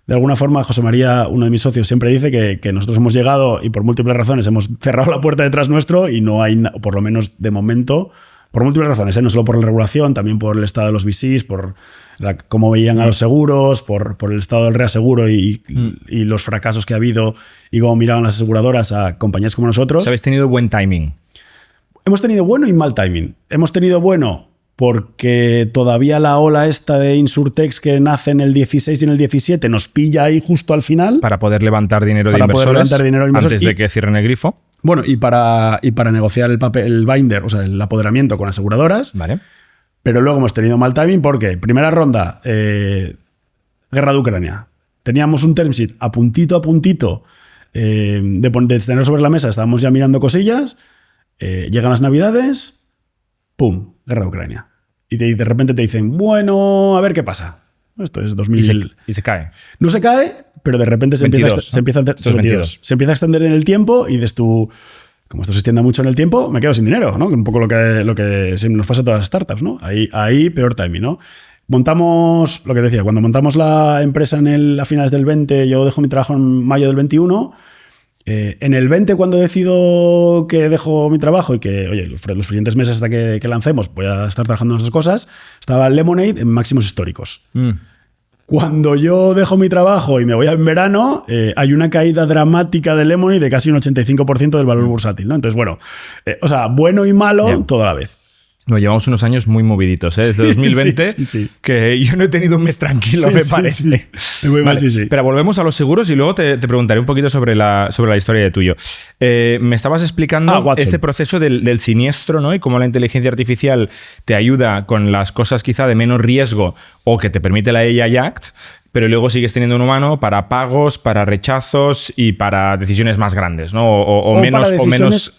de alguna forma, José María, uno de mis socios, siempre dice que nosotros hemos llegado y por múltiples razones hemos cerrado la puerta detrás nuestro y no hay, por lo menos de momento, por múltiples razones, no solo por la regulación, también por el estado de los VCs, por cómo veían a los seguros, por el estado del reaseguro y los fracasos que ha habido y cómo miraban las aseguradoras a compañías como nosotros. ¿Habéis tenido buen timing? Hemos tenido bueno y mal timing. Hemos tenido bueno porque todavía la ola esta de Insurtechs que nace en el 16 y en el 17 nos pilla ahí justo al final. Para poder levantar dinero de inversores antes de que cierren el grifo. Bueno, y para negociar el binder, o sea, el apoderamiento con aseguradoras. Vale. Pero luego hemos tenido mal timing porque, primera ronda, guerra de Ucrania. Teníamos un term sheet a puntito de tener sobre la mesa, estábamos ya mirando cosillas, llegan las navidades, ¡pum! Guerra de Ucrania. Y de repente te dicen, bueno, a ver qué pasa. Esto es 2000. Y se cae. No se cae, pero de repente se empieza a extender en el tiempo y dices tú, como esto se extienda mucho en el tiempo, me quedo sin dinero, ¿no? Un poco lo que nos pasa a todas las startups, ¿no? Ahí peor timing, ¿no? Montamos, lo que decía, cuando montamos la empresa a finales del 20, yo dejo mi trabajo en mayo del 21. En el 20, cuando decido que dejo mi trabajo y que, oye, los siguientes meses hasta que lancemos voy a estar trabajando en esas cosas, estaba Lemonade en máximos históricos. Cuando yo dejo mi trabajo y me voy en verano, hay una caída dramática de Lemonade de casi un 85% del valor bursátil, ¿no? Entonces, bueno, bueno y malo toda la vez. Nos llevamos unos años muy moviditos, ¿eh? Desde 2020, sí. Que yo no he tenido un mes tranquilo, me parece. Sí. Muy mal, sí. Pero volvemos a los seguros y luego te preguntaré un poquito sobre la historia de tuyo. Me estabas explicando este proceso del siniestro, ¿no? Y cómo la inteligencia artificial te ayuda con las cosas quizá de menos riesgo o que te permite la AI Act, pero luego sigues teniendo un humano para pagos, para rechazos y para decisiones más grandes, ¿no? O menos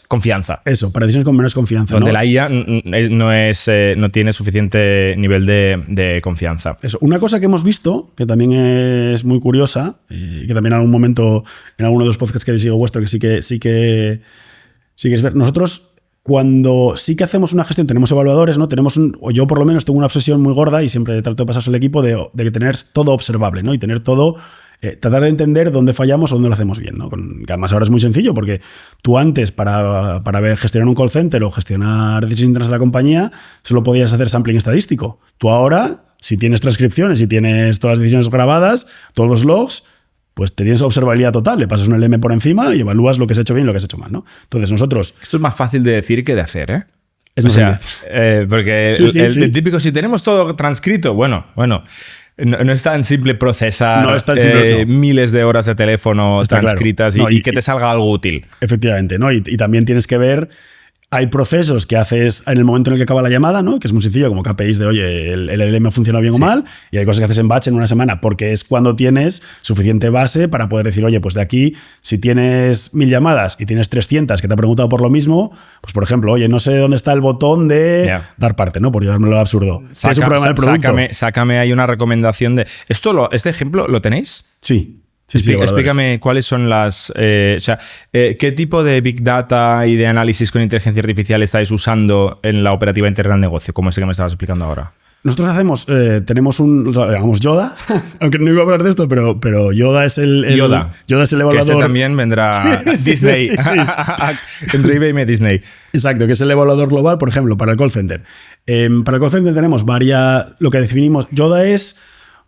confianza. Eso, para decisiones con menos confianza. Donde ¿no? la IA no tiene suficiente nivel de confianza. Eso. Una cosa que hemos visto, que también es muy curiosa, y que también en algún momento, en alguno de los podcasts que sigo vuestro, que sí que es ver. Nosotros, cuando sí que hacemos una gestión, tenemos evaluadores, ¿no? O yo por lo menos tengo una obsesión muy gorda y siempre trato de pasarse al equipo de tener todo observable, ¿no? Y tener todo, tratar de entender dónde fallamos o dónde lo hacemos bien, ¿no? Que además ahora es muy sencillo porque tú antes para gestionar un call center o gestionar decisiones internas de la compañía solo podías hacer sampling estadístico. Tú ahora, si tienes transcripciones y tienes todas las decisiones grabadas, todos los logs, pues te tienes observabilidad total, le pasas un LM por encima y evalúas lo que has hecho bien y lo que has hecho mal, ¿no? Entonces nosotros... Esto es más fácil de decir que de hacer, ¿eh? Porque el típico, si tenemos todo transcrito, bueno, no es tan simple procesar miles de horas de teléfono transcritas claro. y que te salga algo útil. Efectivamente, ¿no? Y también tienes que ver... Hay procesos que haces en el momento en el que acaba la llamada, ¿no? Que es muy sencillo, como KPIs de, oye, el LM funciona bien o mal, y hay cosas que haces en batch en una semana, porque es cuando tienes suficiente base para poder decir, oye, pues de aquí, si tienes 1000 llamadas y tienes 300 que te han preguntado por lo mismo, pues por ejemplo, oye, no sé dónde está el botón de dar parte, ¿no? Por llevármelo al absurdo. Es un problema del producto. Sácame ahí una recomendación de... ¿Este ejemplo lo tenéis? Sí. Sí, explícame cuáles son las... ¿qué tipo de Big Data y de análisis con inteligencia artificial estáis usando en la operativa interna del negocio, como ese que me estabas explicando ahora? Nosotros tenemos digamos Yoda, aunque no iba a hablar de esto, pero Yoda es el Yoda es el evaluador. Que este también vendrá Disney. Sí. Entre eBay y Disney. Exacto, que es el evaluador global, por ejemplo, para el call center. Para el call center tenemos lo que definimos. Yoda es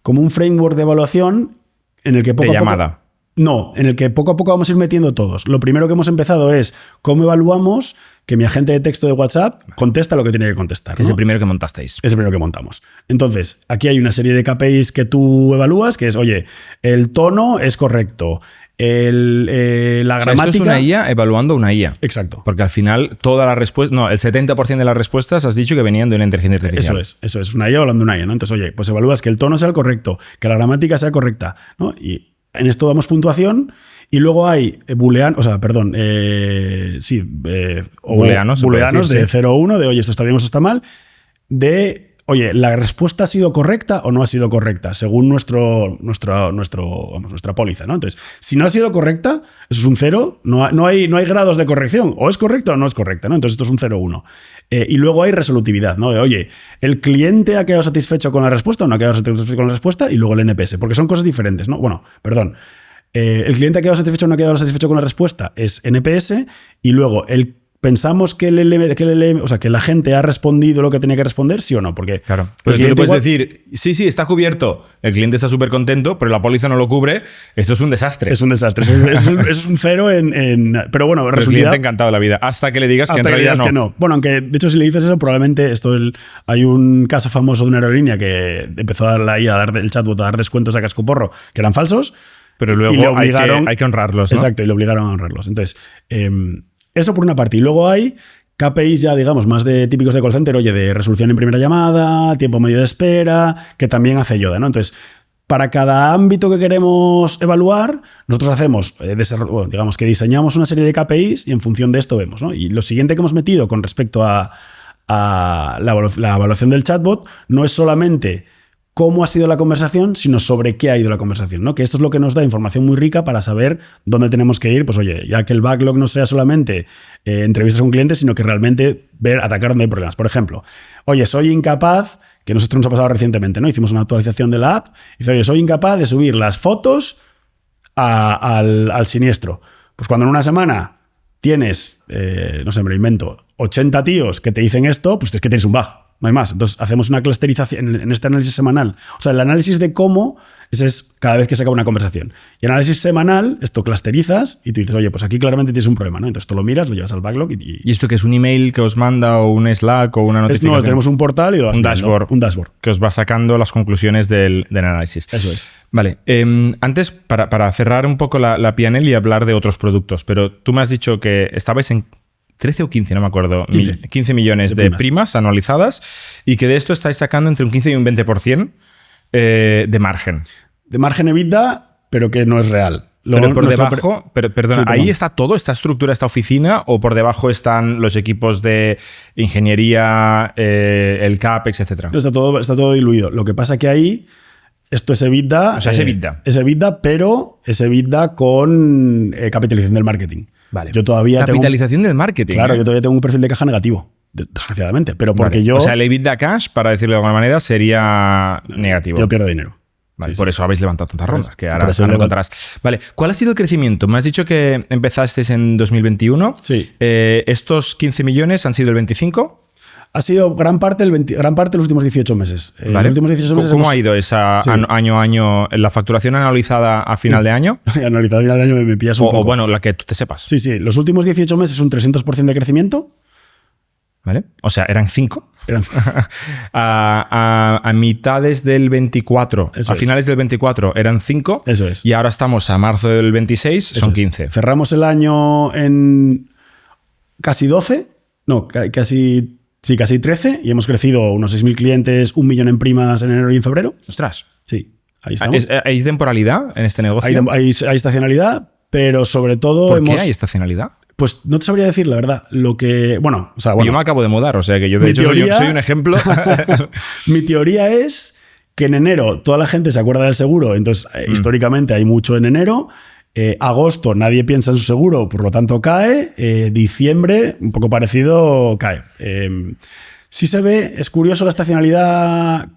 como un framework de evaluación en el que poco a poco vamos a ir metiendo todos. Lo primero que hemos empezado es cómo evaluamos que mi agente de texto de WhatsApp contesta lo que tiene que contestar, ¿no? Es el primero que montasteis. Es el primero que montamos. Entonces, aquí hay una serie de KPIs que tú evalúas, que es, oye, el tono es correcto, la gramática... Esto es una IA evaluando una IA. Exacto. Porque al final toda la respuesta... No, el 70% de las respuestas has dicho que venían de una inteligencia artificial. Eso es una IA evaluando una IA, ¿no? Entonces, oye, pues evalúas que el tono sea el correcto, que la gramática sea correcta, ¿no? Y en esto damos puntuación y luego hay booleanos de 0 a 1, de oye, esto está bien o esto está mal, de oye, ¿la respuesta ha sido correcta o no ha sido correcta? Según nuestra póliza, ¿no? Entonces, si no ha sido correcta, eso es un 0, no hay grados de corrección, o es correcta o no es correcta, ¿no? Entonces esto es un 0-1. Y luego hay resolutividad, ¿no? Oye, ¿el cliente ha quedado satisfecho con la respuesta o no ha quedado satisfecho con la respuesta? Y luego el NPS, porque son cosas diferentes, ¿no? Bueno, perdón. El cliente ha quedado satisfecho o no ha quedado satisfecho con la respuesta es NPS, y luego pensamos que que la gente ha respondido lo que tenía que responder, ¿sí o no? Porque claro, pero tú le puedes decir, sí, está cubierto, el cliente está súper contento, pero la póliza no lo cubre, esto es un desastre. Es un desastre, es un 0 pero bueno, el cliente encantado de la vida, hasta que le digas que en realidad no. Que no. Bueno, aunque de hecho si le dices eso, probablemente hay un caso famoso de una aerolínea que empezó a dar el chatbot a dar descuentos a cascoporro que eran falsos, pero luego hay que honrarlos, ¿no? Exacto, y le obligaron a honrarlos. Entonces, Eso por una parte. Y luego hay KPIs ya, digamos, más de típicos de call center, oye, de resolución en primera llamada, tiempo medio de espera, que también hace Yoda, ¿no? Entonces, para cada ámbito que queremos evaluar, nosotros hacemos, digamos que diseñamos una serie de KPIs y en función de esto vemos, ¿no? Y lo siguiente que hemos metido con respecto a la evaluación del chatbot no es solamente cómo ha sido la conversación, sino sobre qué ha ido la conversación, ¿no? Que esto es lo que nos da información muy rica para saber dónde tenemos que ir, pues oye, ya que el backlog no sea solamente entrevistas con clientes, sino que realmente atacar donde hay problemas. Por ejemplo, oye, soy incapaz, que nosotros nos ha pasado recientemente, ¿no? Hicimos una actualización de la app, y dice, oye, soy incapaz de subir las fotos al siniestro. Pues cuando en una semana tienes, no sé, me lo invento, 80 tíos que te dicen esto, pues es que tienes un bug. No hay más. Entonces hacemos una clusterización en este análisis semanal. O sea, el análisis de cómo, ese es cada vez que se acaba una conversación. Y el análisis semanal, esto clusterizas y tú dices, oye, pues aquí claramente tienes un problema, ¿no? Entonces tú lo miras, lo llevas al backlog ¿Y esto qué es? ¿Un email que os manda o un Slack o una notificación? No, tenemos un portal y lo vas viendo. Un dashboard. Que os va sacando las conclusiones del análisis. Eso es. Vale. Antes, para cerrar un poco la PNL y hablar de otros productos, pero tú me has dicho que estabais en 13 o 15, no me acuerdo, 15 millones de primas anualizadas y que de esto estáis sacando entre un 15 y un 20% de margen. De margen EBITDA, pero que no es real. Pero por debajo, perdona, sí, ¿ahí está todo? ¿Esta estructura, esta oficina? ¿O por debajo están los equipos de ingeniería, el CAPEX, etcétera? Está todo diluido. Lo que pasa que ahí, esto es EBITDA. O sea, es EBITDA. Es EBITDA, pero es EBITDA con capitalización del marketing. Vale. Yo todavía capitalización del marketing. Claro, yo todavía tengo un perfil de caja negativo, desgraciadamente, pero porque yo... O sea, el EBITDA cash, para decirlo de alguna manera, sería negativo. Yo pierdo dinero. Vale, sí, por eso habéis levantado tantas rondas, que ahora lo contarás. Vale, ¿cuál ha sido el crecimiento? Me has dicho que empezasteis en 2021. Sí. ¿Estos 15 millones han sido el 25? Ha sido gran parte de los últimos 18 meses. Vale. Los últimos 18 meses ¿Cómo ha ido esa año a año, la facturación anualizada a final de año? Anualizada a final de año me pillas un poco. O bueno, la que tú te sepas. Sí. Los últimos 18 meses un 300% de crecimiento. ¿Vale? O sea, eran 5. A mitades del 24, Eso finales del 24 eran 5. Eso es. Y ahora estamos a marzo del 26, son 15. Cerramos el año en casi 12. No, casi 13 y hemos crecido unos 6.000 clientes, 1 millón en primas en enero y en febrero. ¡Ostras! Sí, ahí estamos. ¿Hay temporalidad en este negocio? Hay estacionalidad, pero sobre todo ¿Por qué hay estacionalidad? Pues no te sabría decir, la verdad. Yo me acabo de mudar, o sea que yo de hecho soy un ejemplo. Mi teoría es que en enero toda la gente se acuerda del seguro, entonces históricamente hay mucho en enero. Agosto nadie piensa en su seguro, por lo tanto cae. Diciembre, un poco parecido, cae. Sí se ve, es curioso la estacionalidad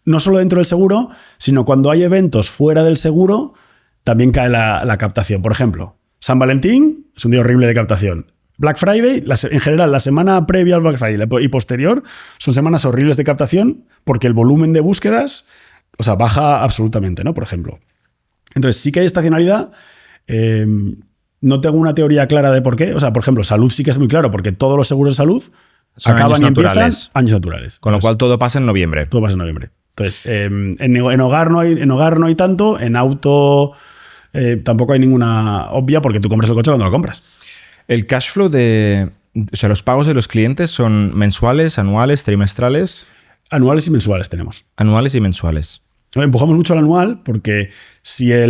no solo dentro del seguro, sino cuando hay eventos fuera del seguro, también cae la captación. Por ejemplo, San Valentín es un día horrible de captación. Black Friday, en general, la semana previa al Black Friday y posterior son semanas horribles de captación porque el volumen de búsquedas, baja absolutamente, ¿no? Por ejemplo. Entonces, sí que hay estacionalidad. No tengo una teoría clara de por qué. O sea, por ejemplo, salud sí que es muy claro, porque todos los seguros de salud son acaban y empiezan años naturales. Con lo cual todo pasa en noviembre. Todo pasa en noviembre. Entonces, en hogar no hay tanto, en auto tampoco hay ninguna obvia, porque tú compras el coche cuando lo compras. El cash flow los pagos de los clientes son mensuales, anuales, trimestrales. Anuales y mensuales tenemos. Anuales y mensuales. Empujamos mucho al anual porque si ya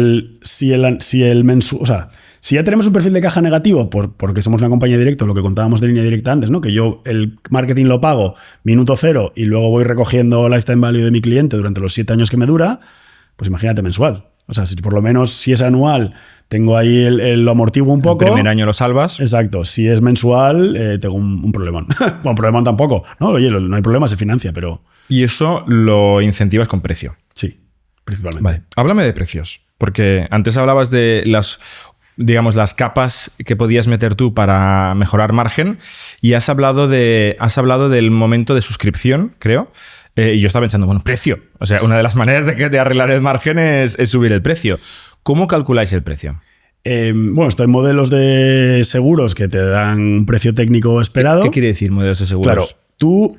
tenemos un perfil de caja negativo porque somos una compañía directa, lo que contábamos de línea directa antes, ¿no? Que yo el marketing lo pago minuto cero y luego voy recogiendo lifetime value de mi cliente durante los 7 años que me dura, pues imagínate mensual. O sea, si por lo menos si es anual tengo ahí lo amortiguo un poco. El primer año lo salvas. Exacto. Si es mensual tengo un problemón. Bueno, un problemón tampoco, ¿no? Oye, no hay problema, se financia, pero... Y eso lo incentivas con precio. Sí, principalmente. Vale, háblame de precios, porque antes hablabas de las capas que podías meter tú para mejorar margen y has hablado del momento de suscripción, creo. Y yo estaba pensando, precio. O sea, una de las maneras de arreglar el margen es subir el precio. ¿Cómo calculáis el precio? Estoy en modelos de seguros que te dan un precio técnico esperado. ¿Qué quiere decir modelos de seguros? Claro, tú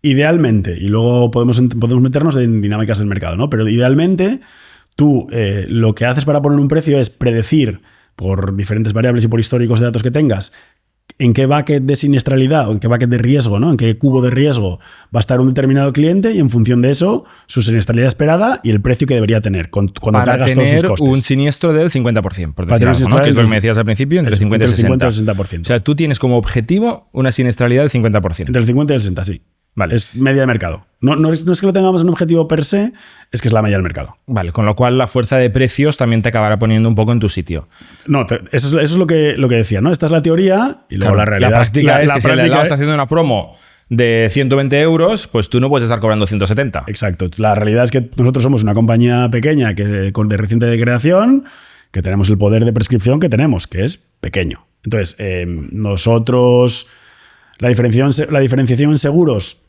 idealmente, y luego podemos meternos en dinámicas del mercado, ¿no? Pero idealmente tú lo que haces para poner un precio es predecir por diferentes variables y por históricos de datos que tengas en qué bucket de siniestralidad o en qué bucket de riesgo, ¿no? En qué cubo de riesgo va a estar un determinado cliente y en función de eso, su siniestralidad esperada y el precio que debería tener cuando cargas todos sus costes. Un siniestro del 50%, por decir algo, ¿no? Que es lo que me decías al principio, entre el 50 y el 60. El 60%. O sea, tú tienes como objetivo una siniestralidad del 50%. Entre el 50 y el 60, sí. Vale. Es media de mercado. No es que lo tengamos un objetivo per se, es que es la media del mercado. Vale, con lo cual la fuerza de precios también te acabará poniendo un poco en tu sitio. No, eso es lo que decía, ¿no? Esta es la teoría y luego Claro, la realidad. La práctica es que si al lado está es... haciendo una promo de 120 euros, pues tú no puedes estar cobrando 170. Exacto. La realidad es que nosotros somos una compañía pequeña de reciente creación, que tenemos el poder de prescripción que tenemos, que es pequeño. Entonces, nosotros, la diferenciación en seguros,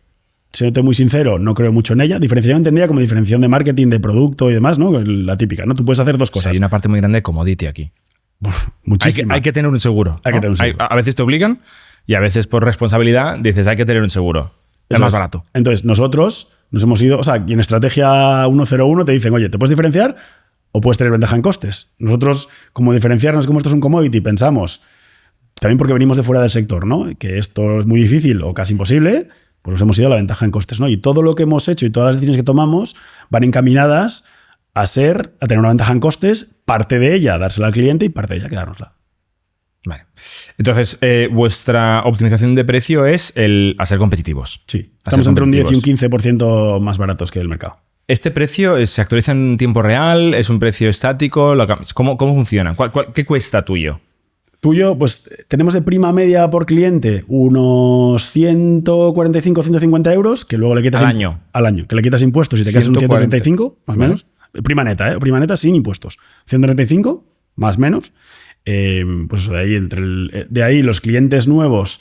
siéndote muy sincero, no creo mucho en ella. Diferenciación entendida como diferenciación de marketing, de producto y demás, ¿no? La típica, ¿no? Tú puedes hacer dos cosas. O sea, hay una parte muy grande de commodity aquí. Muchísima. Hay que tener un seguro. Hay que tener un seguro. A veces te obligan y a veces por responsabilidad dices hay que tener un seguro. Es más barato. Entonces, nosotros nos hemos ido, o sea, y en estrategia 101 te dicen, oye, ¿te puedes diferenciar o puedes tener ventaja en costes? Nosotros, como diferenciarnos, como esto es un commodity, pensamos, también porque venimos de fuera del sector, ¿no? Que esto es muy difícil o casi imposible, pues nos hemos ido a la ventaja en costes, ¿no? Y todo lo que hemos hecho y todas las decisiones que tomamos van encaminadas a tener una ventaja en costes, parte de ella dársela al cliente y parte de ella quedárnosla. Vale. Entonces, vuestra optimización de precio es a ser competitivos. Sí, estamos entre un 10 y un 15% más baratos que el mercado. ¿Este precio se actualiza en tiempo real? ¿Es un precio estático? ¿Cómo funciona? ¿Qué cuesta tuyo? Tuyo, pues tenemos de prima media por cliente unos 145, 150 euros, que luego le quitas... ¿Al año? Al año, que le quitas impuestos y te quedas en 135, más o menos. Prima neta, prima neta sin impuestos. 135, más o menos. Pues eso, de ahí los clientes nuevos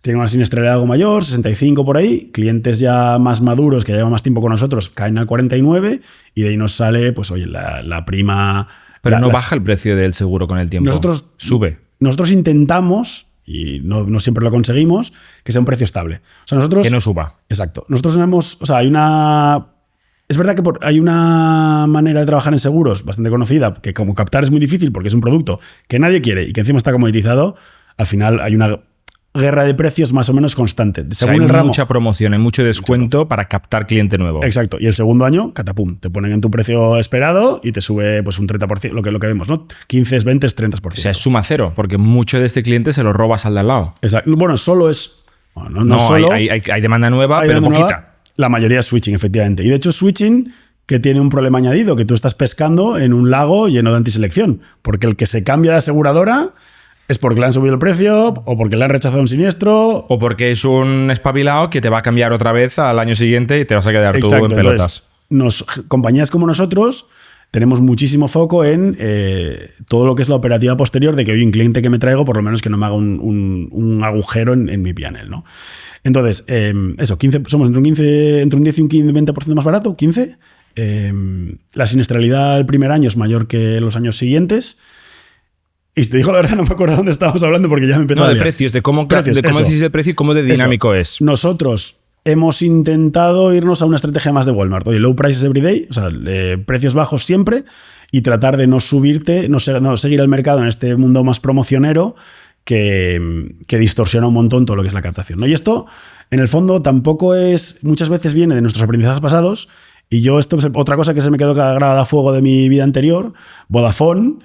tienen una siniestralidad algo mayor, 65 por ahí. Clientes ya más maduros, que llevan más tiempo con nosotros, caen a 49 y de ahí nos sale, pues oye, la prima... Pero no baja el precio del seguro con el tiempo. Sube. Nosotros intentamos, y no siempre lo conseguimos, que sea un precio estable. O sea, nosotros... Que no suba. Exacto. Nosotros hemos... O sea, es verdad que hay una manera de trabajar en seguros bastante conocida, que como captar es muy difícil porque es un producto que nadie quiere y que encima está comoditizado, al final hay una guerra de precios más o menos constante. Según hay el ramo, mucha promoción, hay mucho descuento para captar cliente nuevo. Exacto. Y el segundo año, catapum, te ponen en tu precio esperado y te sube pues un 30%, lo que vemos, ¿no? 15, 20, 30%. O sea, es suma cero, porque mucho de este cliente se lo robas al de al lado. Exacto. Bueno, solo es... Bueno, no solo, hay demanda nueva, pero poquita. La mayoría es switching, efectivamente. Y de hecho, switching que tiene un problema añadido, que tú estás pescando en un lago lleno de antiselección. Porque el que se cambia de aseguradora es porque le han subido el precio, o porque le han rechazado un siniestro. O porque es un espabilado que te va a cambiar otra vez al año siguiente y te vas a quedar tú en pelotas. Entonces, compañías como nosotros tenemos muchísimo foco en todo lo que es la operativa posterior de que hoy un cliente que me traigo, por lo menos que no me haga un agujero en mi P&L, ¿no? Entonces, eso, 15, somos entre un 10 y un 20% más barato, 15. La siniestralidad el primer año es mayor que los años siguientes. Y si te digo la verdad, no me acuerdo dónde estábamos hablando porque ya me empezó a liar. De precios, de cómo decís el precio y cómo de dinámico es. Nosotros hemos intentado irnos a una estrategia más de Walmart. Oye, low prices every day, o sea, precios bajos siempre y tratar de no subirte, no seguir el mercado en este mundo más promocionero que distorsiona un montón todo lo que es la captación, ¿no? Y esto, en el fondo, tampoco es... Muchas veces viene de nuestros aprendizajes pasados y yo, esto es otra cosa que se me quedó grabada a fuego de mi vida anterior. Vodafone...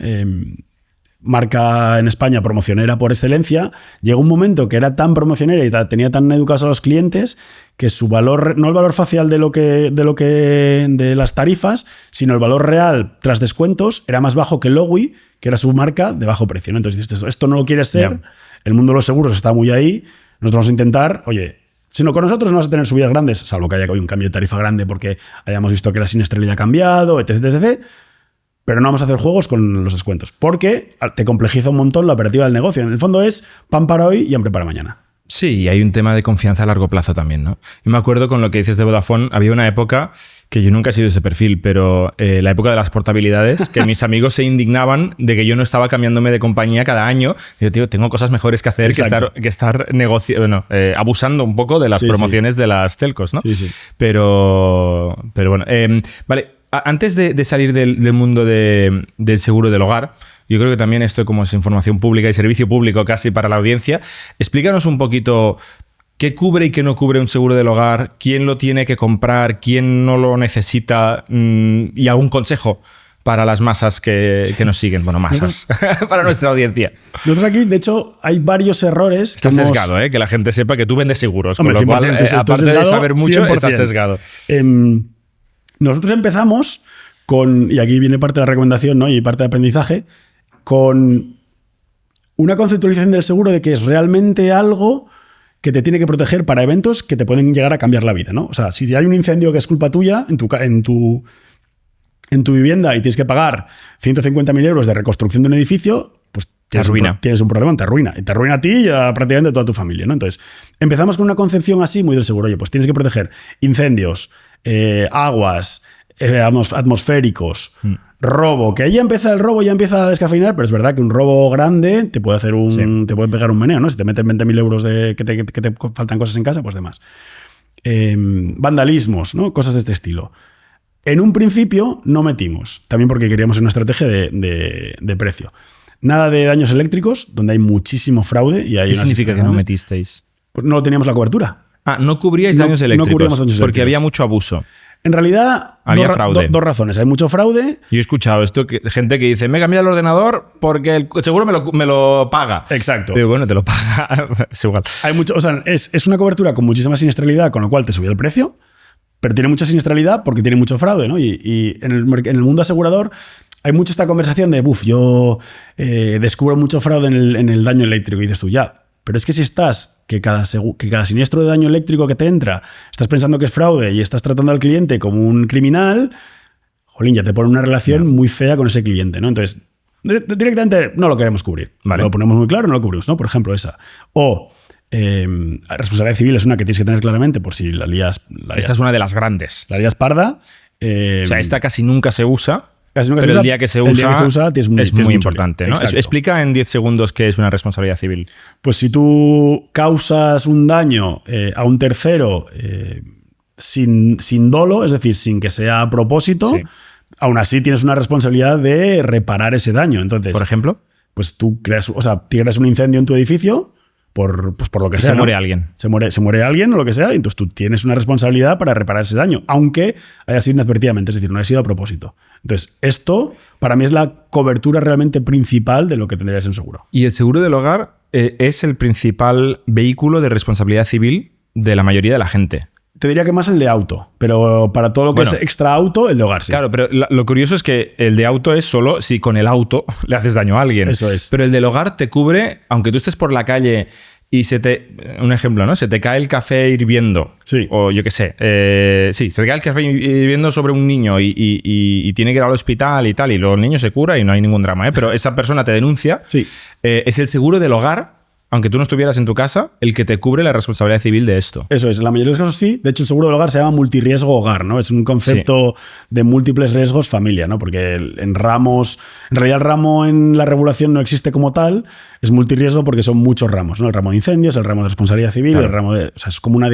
marca en España promocionera por excelencia, llegó un momento que era tan promocionera y tenía tan educados a los clientes que su valor, no el valor facial de las tarifas, sino el valor real tras descuentos era más bajo que Lowy, que era su marca de bajo precio, ¿no? Entonces dices, esto no lo quieres ser, el mundo de los seguros está muy ahí, nosotros vamos a intentar, oye, si no con nosotros no vas a tener subidas grandes, salvo que haya un cambio de tarifa grande porque hayamos visto que la siniestralidad ha cambiado, etc, etc. Pero no vamos a hacer juegos con los descuentos, porque te complejiza un montón la operativa del negocio. En el fondo es pan para hoy y hambre para mañana. Sí, y hay un tema de confianza a largo plazo también, ¿no? Y me acuerdo con lo que dices de Vodafone, había una época que yo nunca he sido ese perfil, pero la época de las portabilidades, que mis amigos se indignaban de que yo no estaba cambiándome de compañía cada año. Y yo, tío, tengo cosas mejores que hacer que estar abusando un poco de las promociones de las telcos, ¿no? Sí, sí. Pero bueno, vale. Antes de salir del mundo del seguro del hogar, yo creo que también esto como es información pública y servicio público casi para la audiencia, explícanos un poquito qué cubre y qué no cubre un seguro del hogar, quién lo tiene que comprar, quién no lo necesita y algún consejo para las masas que nos siguen. Bueno, masas, para nuestra audiencia. Nosotros aquí, de hecho, hay varios errores. Estás sesgado, que la gente sepa que tú vendes seguros. Hombre, con lo cual, aparte sesgado, de saber mucho, 100%. estás sesgado. Nosotros empezamos con, y aquí viene parte de la recomendación, ¿no? Y parte de aprendizaje, con una conceptualización del seguro de que es realmente algo que te tiene que proteger para eventos que te pueden llegar a cambiar la vida, ¿no? O sea, si hay un incendio que es culpa tuya en tu vivienda y tienes que pagar 150.000 euros de reconstrucción de un edificio, pues tienes un problema, te arruina. Y te arruina a ti y a prácticamente toda tu familia, ¿no? Entonces, empezamos con una concepción así muy del seguro. Oye, pues tienes que proteger incendios, aguas, atmosféricos, robo, que ahí ya empieza el robo, ya empieza a descafeinar, pero es verdad que un robo grande te puede hacer te puede pegar un meneo, ¿no? Si te meten 20.000 euros que te faltan cosas en casa, pues demás. Vandalismos, ¿no? Cosas de este estilo. En un principio no metimos, también porque queríamos una estrategia de precio. Nada de daños eléctricos, donde hay muchísimo fraude. Y hay ¿Qué significa que no metisteis? Pues no teníamos la cobertura. No cubríais daños eléctricos. No cubríamos daños porque eléctricos. Había mucho abuso. En realidad, había fraude. Dos razones. Hay mucho fraude. Yo he escuchado esto, gente que dice, me he cambiado el ordenador porque el seguro me lo paga. Exacto. Pero bueno, te lo paga. Es igual. Hay mucho, o sea, es una cobertura con muchísima siniestralidad, con lo cual te subió el precio, pero tiene mucha siniestralidad porque tiene mucho fraude, ¿no? Y en el mundo asegurador hay mucho esta conversación de, yo descubro mucho fraude en el daño eléctrico. Y dices tú, ya, pero es que si estás, que cada siniestro de daño eléctrico que te entra, estás pensando que es fraude y estás tratando al cliente como un criminal, jolín, ya te pone una relación muy fea con ese cliente, ¿no? Entonces, directamente no lo queremos cubrir. Vale. Lo ponemos muy claro, no lo cubrimos, ¿no? Por ejemplo, esa. O responsabilidad civil es una que tienes que tener claramente por si la lías. Esta es una de las grandes. La lías parda. O sea, esta casi nunca se usa. Casi nunca pero se usa, el día que se usa es muy importante, ¿no? Explica en 10 segundos qué es una responsabilidad civil. Pues si tú causas un daño a un tercero sin dolo, es decir, sin que sea a propósito, aún así tienes una responsabilidad de reparar ese daño. Entonces, ¿por ejemplo? Pues tú creas un incendio en tu edificio por lo que sea. Se muere ¿no? alguien. Se muere alguien o lo que sea, y entonces tú tienes una responsabilidad para reparar ese daño, aunque haya sido inadvertidamente, es decir, no haya sido a propósito. Entonces, esto para mí es la cobertura realmente principal de lo que tendrías en seguro. Y el seguro del hogar es el principal vehículo de responsabilidad civil de la mayoría de la gente. Te diría que más el de auto, pero para todo lo que es extra auto, el de hogar sí. Claro, pero lo curioso es que el de auto es solo si con el auto le haces daño a alguien. Eso es. Pero el del hogar te cubre, aunque tú estés por la calle y un ejemplo, ¿no? Se te cae el café hirviendo. Sí. O yo qué sé. Se te cae el café hirviendo sobre un niño y tiene que ir al hospital y tal, y luego el niño se cura y no hay ningún drama, ¿eh? Pero esa persona te denuncia. Sí. Es el seguro del hogar, aunque tú no estuvieras en tu casa, el que te cubre la responsabilidad civil de esto. Eso es, en la mayoría de los casos sí. De hecho, el seguro del hogar se llama multirriesgo hogar, ¿no? Es un concepto de múltiples riesgos familia, ¿no? Porque en realidad el ramo en la regulación no existe como tal, es multirriesgo porque son muchos ramos, ¿no? El ramo de incendios, el ramo de responsabilidad civil, el ramo de... O sea, es como una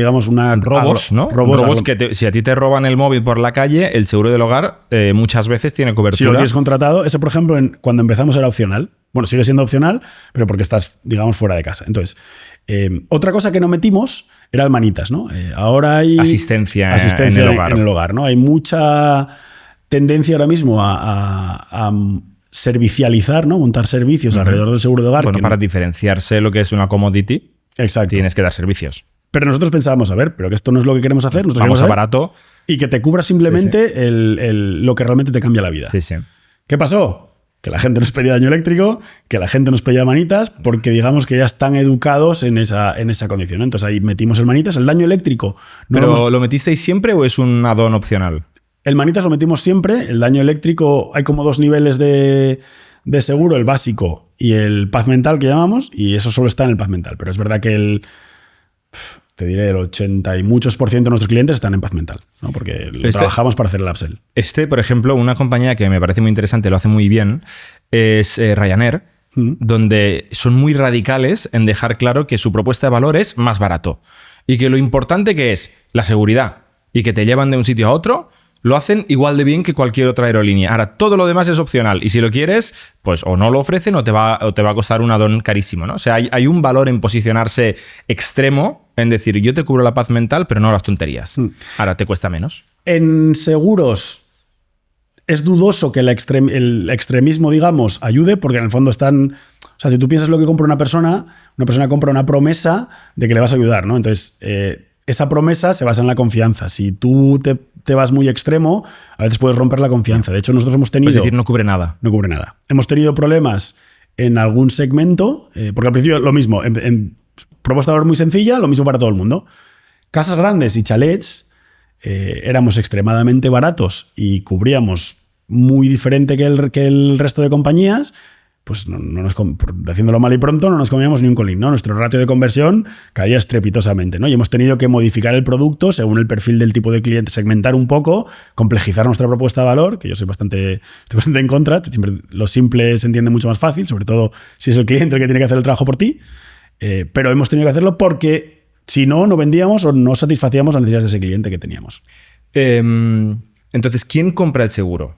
Robos, ¿no? Robos que si a ti te roban el móvil por la calle, el seguro del hogar muchas veces tiene cobertura. Si lo tienes contratado, ese, por ejemplo, cuando empezamos era opcional. Bueno, sigue siendo opcional, pero porque estás, digamos, fuera de casa. Entonces, otra cosa que no metimos era el manitas, ¿no? Ahora hay... Asistencia en el hogar, ¿no? Hay mucha tendencia ahora mismo a servicializar, ¿no? Montar servicios alrededor del seguro de hogar. Bueno, para diferenciarse lo que es una commodity, tienes que dar servicios. Pero nosotros pensábamos, pero que esto no es lo que queremos hacer. Nosotros vamos a barato. Y que te cubra simplemente lo que realmente te cambia la vida. Sí, sí. ¿Qué pasó? Que la gente nos pedía daño eléctrico, que la gente nos pedía manitas, porque digamos que ya están educados en esa condición. Entonces ahí metimos el manitas, el daño eléctrico. ¿Pero lo metisteis siempre o es un add-on opcional? El manitas lo metimos siempre. El daño eléctrico, hay como dos niveles de seguro, el básico y el paz mental que llamamos, y eso solo está en el paz mental. Pero es verdad que te diré, el 80 y muchos % de nuestros clientes están en paz mental, ¿no? Porque trabajamos para hacer el upsell. Por ejemplo, una compañía que me parece muy interesante, lo hace muy bien, es Ryanair, donde son muy radicales en dejar claro que su propuesta de valor es más barato y que lo importante que es la seguridad y que te llevan de un sitio a otro, lo hacen igual de bien que cualquier otra aerolínea. Ahora, todo lo demás es opcional. Y si lo quieres, pues o no lo ofrecen o te va a costar un add-on carísimo, ¿no? O sea, hay un valor en posicionarse extremo, en decir, yo te cubro la paz mental, pero no las tonterías. Ahora te cuesta menos. En seguros es dudoso que el extremismo, digamos, ayude, porque en el fondo están... O sea, si tú piensas lo que compra una persona compra una promesa de que le vas a ayudar, ¿no? Entonces, esa promesa se basa en la confianza. Si tú te vas muy extremo, a veces puedes romper la confianza. De hecho, nosotros hemos tenido... Es decir, no cubre nada. No cubre nada. Hemos tenido problemas en algún segmento, porque al principio lo mismo, en propuesta de valor muy sencilla, lo mismo para todo el mundo. Casas grandes y chalets, éramos extremadamente baratos y cubríamos muy diferente que el resto de compañías. Pues haciéndolo mal y pronto, no nos comíamos ni un colín, ¿no? Nuestro ratio de conversión caía estrepitosamente, ¿no? Y hemos tenido que modificar el producto según el perfil del tipo de cliente, segmentar un poco, complejizar nuestra propuesta de valor, que yo estoy bastante en contra. Siempre lo simple se entiende mucho más fácil, sobre todo si es el cliente el que tiene que hacer el trabajo por ti. Pero hemos tenido que hacerlo porque si no, no vendíamos o no satisfacíamos las necesidades de ese cliente que teníamos. Entonces, ¿quién compra el seguro?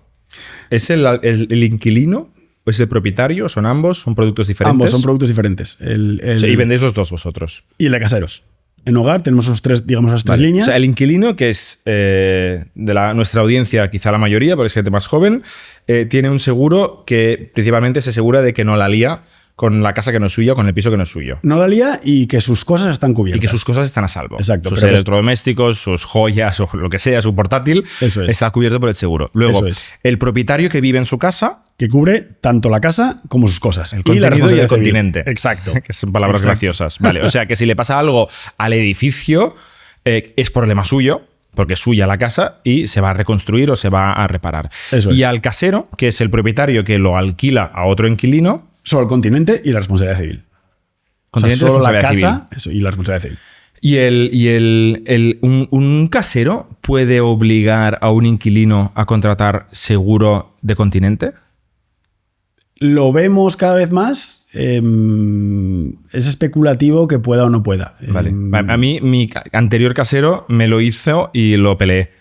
¿Es el inquilino? ¿Es el propietario? ¿Son ambos? ¿Son productos diferentes? Ambos son productos diferentes. Y vendéis los dos vosotros. Y el de caseros. En hogar tenemos esos tres, digamos, las tres líneas. O sea, el inquilino, que es de nuestra audiencia, quizá la mayoría, porque es gente más joven, tiene un seguro que principalmente se asegura de que no la lía con la casa que no es suya o con el piso que no es suyo. No la lía y que sus cosas están cubiertas. Y que sus cosas están a salvo. Exacto. Sus electrodomésticos, sus joyas o lo que sea, su portátil, está cubierto por el seguro. Luego, el propietario que vive en su casa... Que cubre tanto la casa como sus cosas. El contenido y el continente. Exacto. Que son palabras graciosas. Vale, o sea que si le pasa algo al edificio, es problema suyo, porque es suya la casa y se va a reconstruir o se va a reparar. Y al casero, que es el propietario que lo alquila a otro inquilino... Solo el continente y la responsabilidad civil. Continente, solo la casa y la responsabilidad civil. ¿Y un casero puede obligar a un inquilino a contratar seguro de continente? Lo vemos cada vez más. Es especulativo que pueda o no pueda. Vale. A mí, mi anterior casero me lo hizo y lo peleé.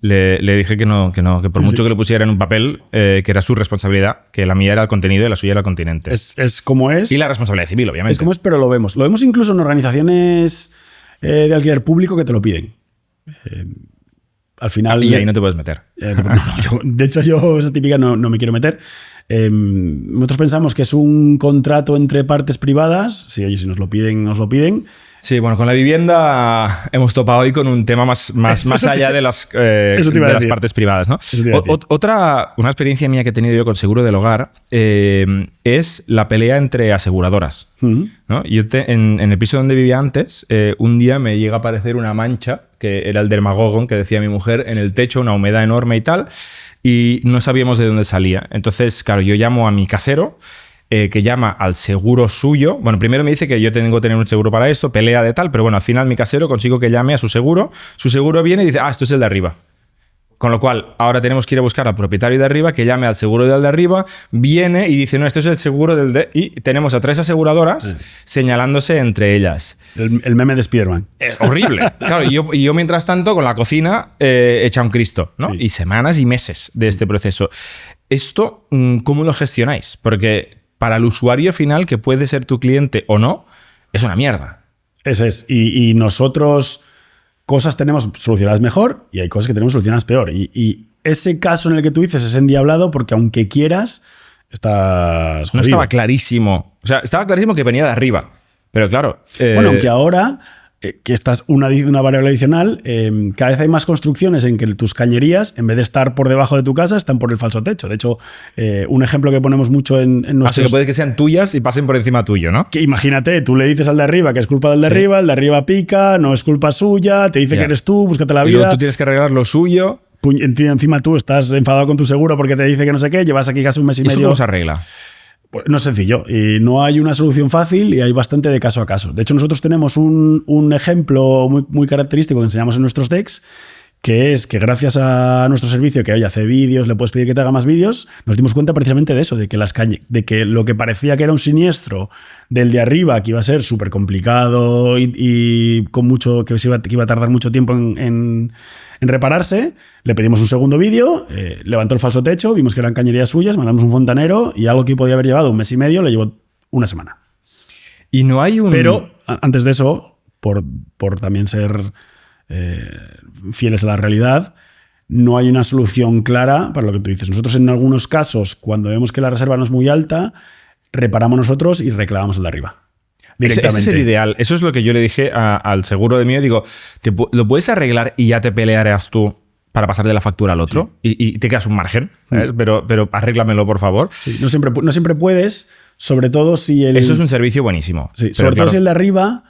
Le dije que no, que por mucho que lo pusiera en un papel, que era su responsabilidad, que la mía era el contenido y la suya era el continente. Es como es. Y la responsabilidad civil, obviamente. Es como es, pero lo vemos. Lo vemos incluso en organizaciones de alquiler público que te lo piden. Al final... Y ahí no te puedes meter. De hecho, yo esa típica no me quiero meter. Nosotros pensamos que es un contrato entre partes privadas. Sí, oye, si nos lo piden, nos lo piden. Sí, bueno, con la vivienda hemos topado hoy con un tema más allá de las partes privadas, ¿no? Una experiencia mía que he tenido yo con seguro del hogar es la pelea entre aseguradoras. ¿No? Yo en el piso donde vivía antes, un día me llega a aparecer una mancha, que era el dermagogon, que decía mi mujer, en el techo, una humedad enorme y tal, y no sabíamos de dónde salía. Entonces, claro, yo llamo a mi casero, que llama al seguro suyo. Bueno, primero me dice que yo tengo que tener un seguro para esto, pelea de tal, pero bueno, al final mi casero consigo que llame a su seguro viene y dice, esto es el de arriba. Con lo cual, ahora tenemos que ir a buscar al propietario de arriba, que llame al seguro del de arriba, viene y dice, no, esto es el seguro del de... Y tenemos a 3 aseguradoras señalándose entre ellas. El meme de Spiderman. Horrible. Claro, y yo mientras tanto con la cocina hecha un Cristo, ¿no? Sí. Y semanas y meses de este proceso. Esto, ¿cómo lo gestionáis? Porque para el usuario final, que puede ser tu cliente o no, es una mierda. Ese es. Y nosotros cosas tenemos solucionadas mejor y hay cosas que tenemos solucionadas peor. Y ese caso en el que tú dices es endiablado porque aunque quieras, estás jodido. No estaba clarísimo. O sea, estaba clarísimo que venía de arriba. Pero claro... Bueno, aunque ahora... que esta es una variable adicional, cada vez hay más construcciones en que tus cañerías, en vez de estar por debajo de tu casa, están por el falso techo. De hecho, un ejemplo que ponemos mucho en nuestros... Así que puede que sean tuyas y pasen por encima tuyo, ¿no? Que imagínate, tú le dices al de arriba que es culpa del de arriba, el de arriba pica, no es culpa suya, te dice que eres tú, búscate la vida. Y luego tú tienes que arreglar lo suyo. Encima tú estás enfadado con tu seguro porque te dice que no sé qué, llevas aquí casi un mes y medio. ¿Eso cómo se arregla? Pues no es sencillo y no hay una solución fácil y hay bastante de caso a caso. De hecho, nosotros tenemos un ejemplo muy característico que enseñamos en nuestros decks, que es que gracias a nuestro servicio, que hoy hace vídeos, le puedes pedir que te haga más vídeos, nos dimos cuenta precisamente de eso, de que lo que parecía que era un siniestro del de arriba, que iba a ser súper complicado y con mucho, que iba a tardar mucho tiempo en repararse, le pedimos un segundo vídeo, levantó el falso techo, vimos que eran cañerías suyas, mandamos un fontanero y algo que podía haber llevado 1 mes y medio le llevó 1 semana. Y no hay un... Pero antes de eso, por también ser fieles a la realidad, no hay una solución clara para lo que tú dices. Nosotros en algunos casos, cuando vemos que la reserva no es muy alta, reparamos nosotros y reclamamos el de arriba. Ese es el ideal. Eso es lo que yo le dije al seguro de mío. Digo, ¿lo puedes arreglar y ya te pelearás tú para pasarte la factura al otro? Sí. Y te quedas un margen, ¿sabes? Pero arréglamelo, por favor. Sí, no siempre puedes, sobre todo si el... Eso es un servicio buenísimo. Sí, sobre todo si el de arriba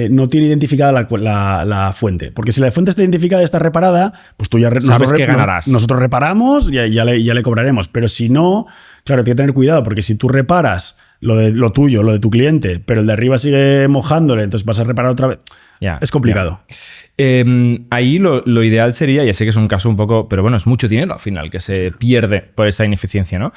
no tiene identificada la fuente. Porque si la fuente está identificada y está reparada, pues tú ya sabes que ganarás. Nosotros reparamos y ya le cobraremos. Pero si no, claro, hay que tener cuidado, porque si tú reparas lo tuyo, lo de tu cliente, pero el de arriba sigue mojándole, entonces vas a reparar otra vez. Es complicado. Ahí lo ideal sería, ya sé que es un caso un poco, pero bueno, es mucho dinero al final que se pierde por esta ineficiencia, ¿no?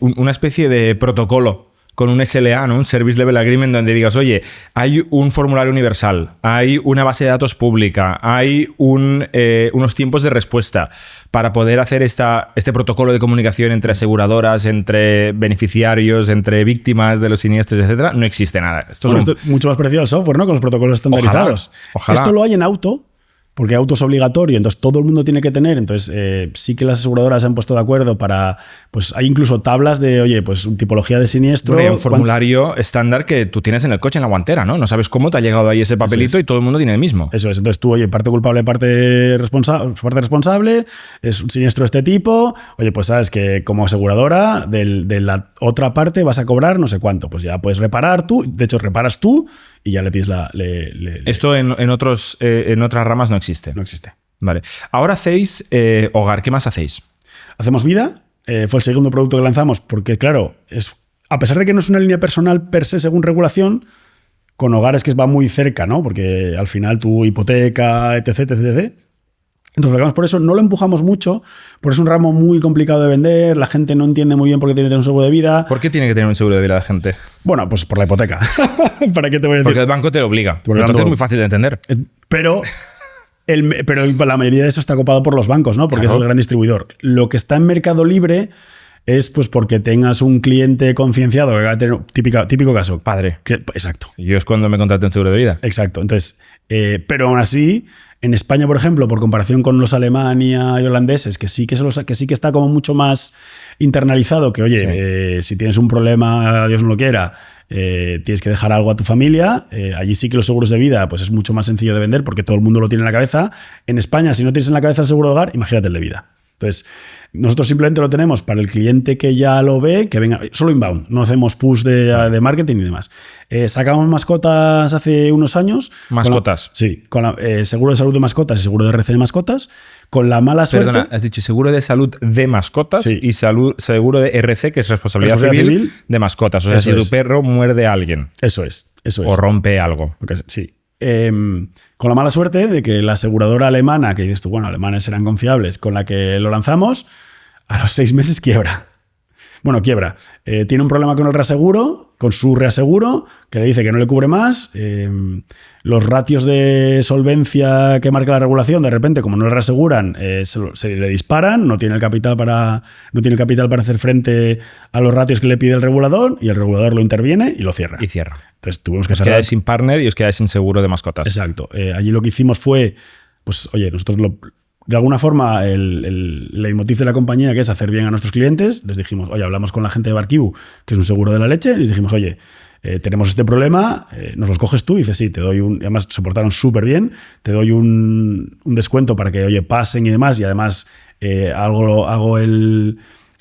Una especie de protocolo con un SLA, ¿no? Un Service Level Agreement, donde digas, oye, hay un formulario universal, hay una base de datos pública, hay unos tiempos de respuesta para poder hacer este protocolo de comunicación entre aseguradoras, entre beneficiarios, entre víctimas de los siniestros, etcétera. No existe nada. Esto es mucho más parecido al software, ¿no? Con los protocolos estandarizados. Ojalá. Esto lo hay en auto, porque auto es obligatorio, entonces todo el mundo tiene que tener. Entonces sí que las aseguradoras se han puesto de acuerdo para... Pues hay incluso tablas de, oye, pues tipología de siniestro. Bueno, hay un formulario estándar que tú tienes en el coche, en la guantera, ¿no? No sabes cómo te ha llegado ahí ese papelito y todo el mundo tiene el mismo. Eso es. Entonces tú, oye, parte culpable, parte responsable, es un siniestro de este tipo. Oye, pues sabes que como aseguradora de la otra parte vas a cobrar no sé cuánto. Pues ya puedes reparar tú. De hecho, reparas tú y ya le pides Esto en otras ramas no existe. No existe. Vale. Ahora hacéis hogar. ¿Qué más hacéis? Hacemos vida. Fue el segundo producto que lanzamos porque, claro, a pesar de que no es una línea personal per se según regulación, con hogares que va muy cerca, ¿no? Porque al final tu hipoteca, etc. Entonces, lo hagamos por eso. No lo empujamos mucho, porque es un ramo muy complicado de vender. La gente no entiende muy bien por qué tiene que tener un seguro de vida. ¿Por qué tiene que tener un seguro de vida la gente? Bueno, pues por la hipoteca. ¿Para qué te voy a decir? Porque el banco te lo obliga. Entonces es muy fácil de entender. Pero la mayoría de eso está copado por los bancos, ¿no? Porque es el gran distribuidor. Lo que está en Mercado Libre es pues porque tengas un cliente concienciado que va a tener típico caso. Padre. Exacto. Yo es cuando me contraté un seguro de vida. Exacto. Entonces, pero aún así, en España, por ejemplo, por comparación con los Alemania y holandeses, que sí que está como mucho más internalizado, que oye, si tienes un problema, Dios no lo quiera, tienes que dejar algo a tu familia. Allí sí que los seguros de vida pues es mucho más sencillo de vender porque todo el mundo lo tiene en la cabeza. En España, si no tienes en la cabeza el seguro de hogar, imagínate el de vida. Entonces, nosotros simplemente lo tenemos para el cliente que ya lo ve, que venga, solo inbound, no hacemos push de marketing y demás. Sacamos mascotas hace unos años. ¿Mascotas? Con seguro de salud de mascotas y seguro de RC de mascotas. Con la mala suerte... Perdona, has dicho seguro de salud de mascotas y seguro de RC, que es responsabilidad civil de mascotas. O sea, si tu perro muerde a alguien. Eso es. O rompe algo. Sí. Con la mala suerte de que la aseguradora alemana, que dices tú, bueno, alemanes serán confiables, con la que lo lanzamos, a los 6 meses quiebra. Bueno, quiebra. Tiene un problema con el reaseguro, con su reaseguro, que le dice que no le cubre más. Los ratios de solvencia que marca la regulación, de repente, como no le reaseguran, se le disparan, no tiene el capital para hacer frente a los ratios que le pide el regulador, y el regulador lo interviene y lo cierra. Entonces tuvimos que cerrar. Os quedáis sin partner y os quedáis sin seguro de mascotas. Exacto. Allí lo que hicimos fue, pues, oye, nosotros de alguna forma, el leitmotiv de la compañía, que es hacer bien a nuestros clientes, les dijimos, oye, hablamos con la gente de Barkibu, que es un seguro de la leche, les dijimos, oye, tenemos este problema, nos los coges tú, y dices, sí, te doy un... Además, se portaron súper bien, te doy un descuento para que, oye, pasen y demás, y además hago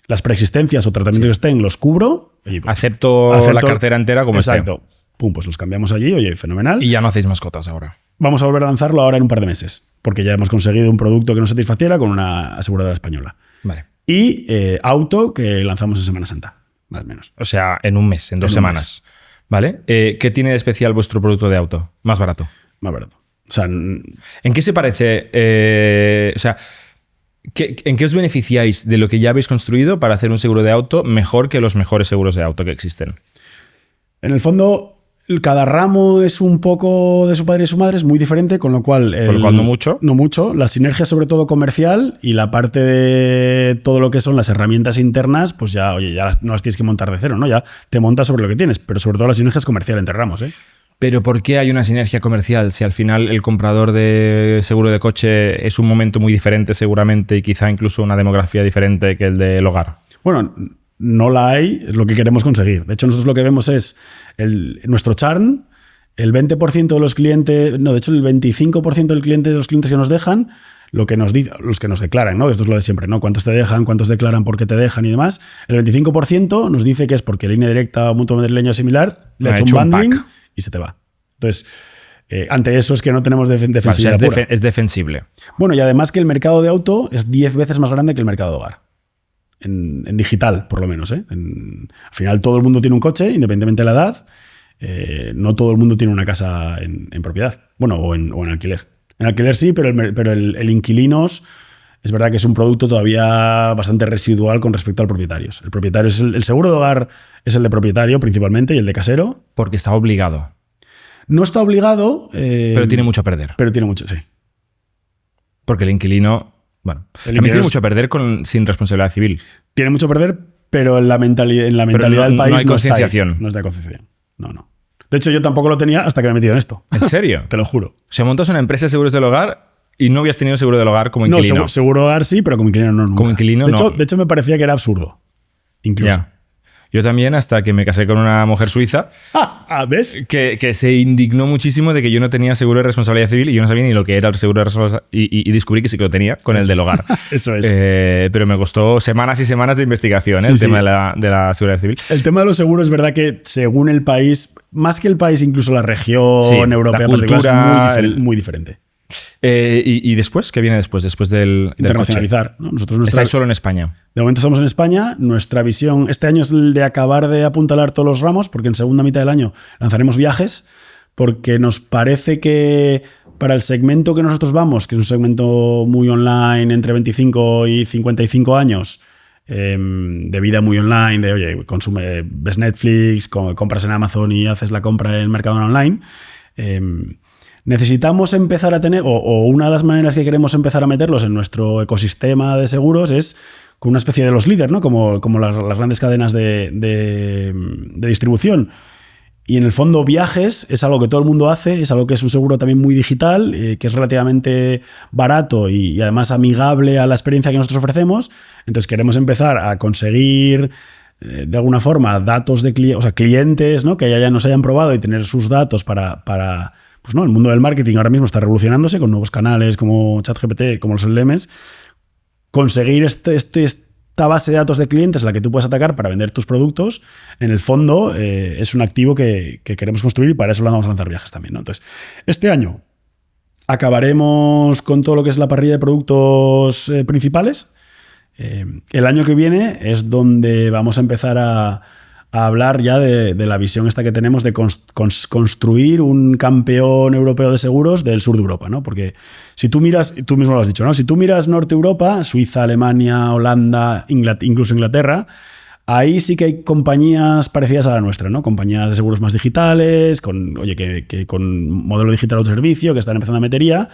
las preexistencias o tratamientos que estén, los cubro. Oye, pues, acepto la cartera entera como esté. Exacto. Pum, pues los cambiamos allí, oye, fenomenal. Y ya no hacéis mascotas ahora. Vamos a volver a lanzarlo ahora en un par de meses, porque ya hemos conseguido un producto que nos satisfaciera con una aseguradora española. Vale. Y auto, que lanzamos en Semana Santa, más o menos. O sea, en un mes, en 2 semanas. ¿Vale? ¿Qué tiene de especial vuestro producto de auto? Más barato. Más barato. O sea, ¿en qué se parece? ¿En qué os beneficiáis de lo que ya habéis construido para hacer un seguro de auto mejor que los mejores seguros de auto que existen? En el fondo, cada ramo es un poco de su padre y su madre, es muy diferente, con lo cual... no mucho. No mucho. La sinergia sobre todo comercial y la parte de todo lo que son las herramientas internas, pues ya, oye, ya no las tienes que montar de cero, ¿no? Ya te montas sobre lo que tienes, pero sobre todo la sinergia es comercial entre ramos, ¿eh? Pero ¿por qué hay una sinergia comercial si al final el comprador de seguro de coche es un momento muy diferente seguramente y quizá incluso una demografía diferente que el del hogar? Bueno, no la hay, es lo que queremos conseguir. De hecho, nosotros lo que vemos es nuestro churn, el 20% de los clientes, no, de hecho el 25% de los clientes que nos dejan, los que nos declaran, ¿no? Esto es lo de siempre, ¿no? ¿Cuántos te dejan? ¿Cuántos declaran por qué te dejan y demás? El 25% nos dice que es porque Línea Directa o Mutuo Madrileño similar le ha hecho un bundling y se te va. Entonces, ante eso es que no tenemos defensibilidad. O sea, es defensible. Bueno, y además que el mercado de auto es 10 veces más grande que el mercado de hogar. En digital, por lo menos. Al final todo el mundo tiene un coche, independientemente de la edad. No todo el mundo tiene una casa en propiedad. Bueno, o en alquiler. En alquiler sí, pero el inquilinos es verdad que es un producto todavía bastante residual con respecto al propietario. El propietario es el seguro de hogar es el de propietario principalmente y el de casero. Porque está obligado. No está obligado. Pero tiene mucho a perder. Pero tiene mucho, sí. Porque el inquilino... Bueno, también tiene mucho a perder sin responsabilidad civil. Tiene mucho a perder, pero en la mentalidad del país no hay concienciación. No está concienciación. No. De hecho, yo tampoco lo tenía hasta que me he metido en esto. ¿En serio? Te lo juro. O sea, montas una empresa de seguros del hogar y no habías tenido seguro del hogar como inquilino. No, seguro hogar sí, pero como inquilino no. Nunca. Como inquilino no. De hecho, me parecía que era absurdo. Incluso. Ya. Yo también, hasta que me casé con una mujer suiza, ¿ves? Que se indignó muchísimo de que yo no tenía seguro de responsabilidad civil y yo no sabía ni lo que era el seguro de responsabilidad y descubrí que sí que lo tenía con el del hogar. Eso es. Pero me costó semanas y semanas de investigación, sí, el tema de la seguridad civil. El tema de los seguros es verdad que según el país, más que el país, incluso la región europea, la cultura, es muy diferente. ¿Y después? ¿Qué viene después? Después del internacionalizar, coche. ¿no? ¿Estáis solo en España? De momento estamos en España. Nuestra visión este año es el de acabar de apuntalar todos los ramos, porque en segunda mitad del año lanzaremos viajes, porque nos parece que para el segmento que nosotros vamos, que es un segmento muy online, entre 25 y 55 años, de vida muy online, de oye, ves Netflix, compras en Amazon y haces la compra en el mercado online, necesitamos empezar a tener, o una de las maneras que queremos empezar a meterlos en nuestro ecosistema de seguros es con una especie de los líderes, ¿no? Como las grandes cadenas de distribución. Y en el fondo viajes es algo que todo el mundo hace, es algo que es un seguro también muy digital, que es relativamente barato y además amigable a la experiencia que nosotros ofrecemos. Entonces queremos empezar a conseguir de alguna forma datos de clientes, ¿no? Que ya nos hayan probado y tener sus datos para pues no, el mundo del marketing ahora mismo está revolucionándose con nuevos canales como ChatGPT, como los LLMs. Conseguir esta base de datos de clientes a la que tú puedes atacar para vender tus productos, en el fondo es un activo que queremos construir y para eso vamos a lanzar viajes también, ¿no? Entonces, este año acabaremos con todo lo que es la parrilla de productos principales. El año que viene es donde vamos a empezar a hablar ya de la visión esta que tenemos de construir un campeón europeo de seguros del sur de Europa, ¿no? Porque si tú miras, tú mismo lo has dicho, ¿no? Si tú miras Norte Europa, Suiza, Alemania, Holanda, incluso Inglaterra, ahí sí que hay compañías parecidas a la nuestra, ¿no? Compañías de seguros más digitales, con modelo digital autoservicio, que están empezando a metería.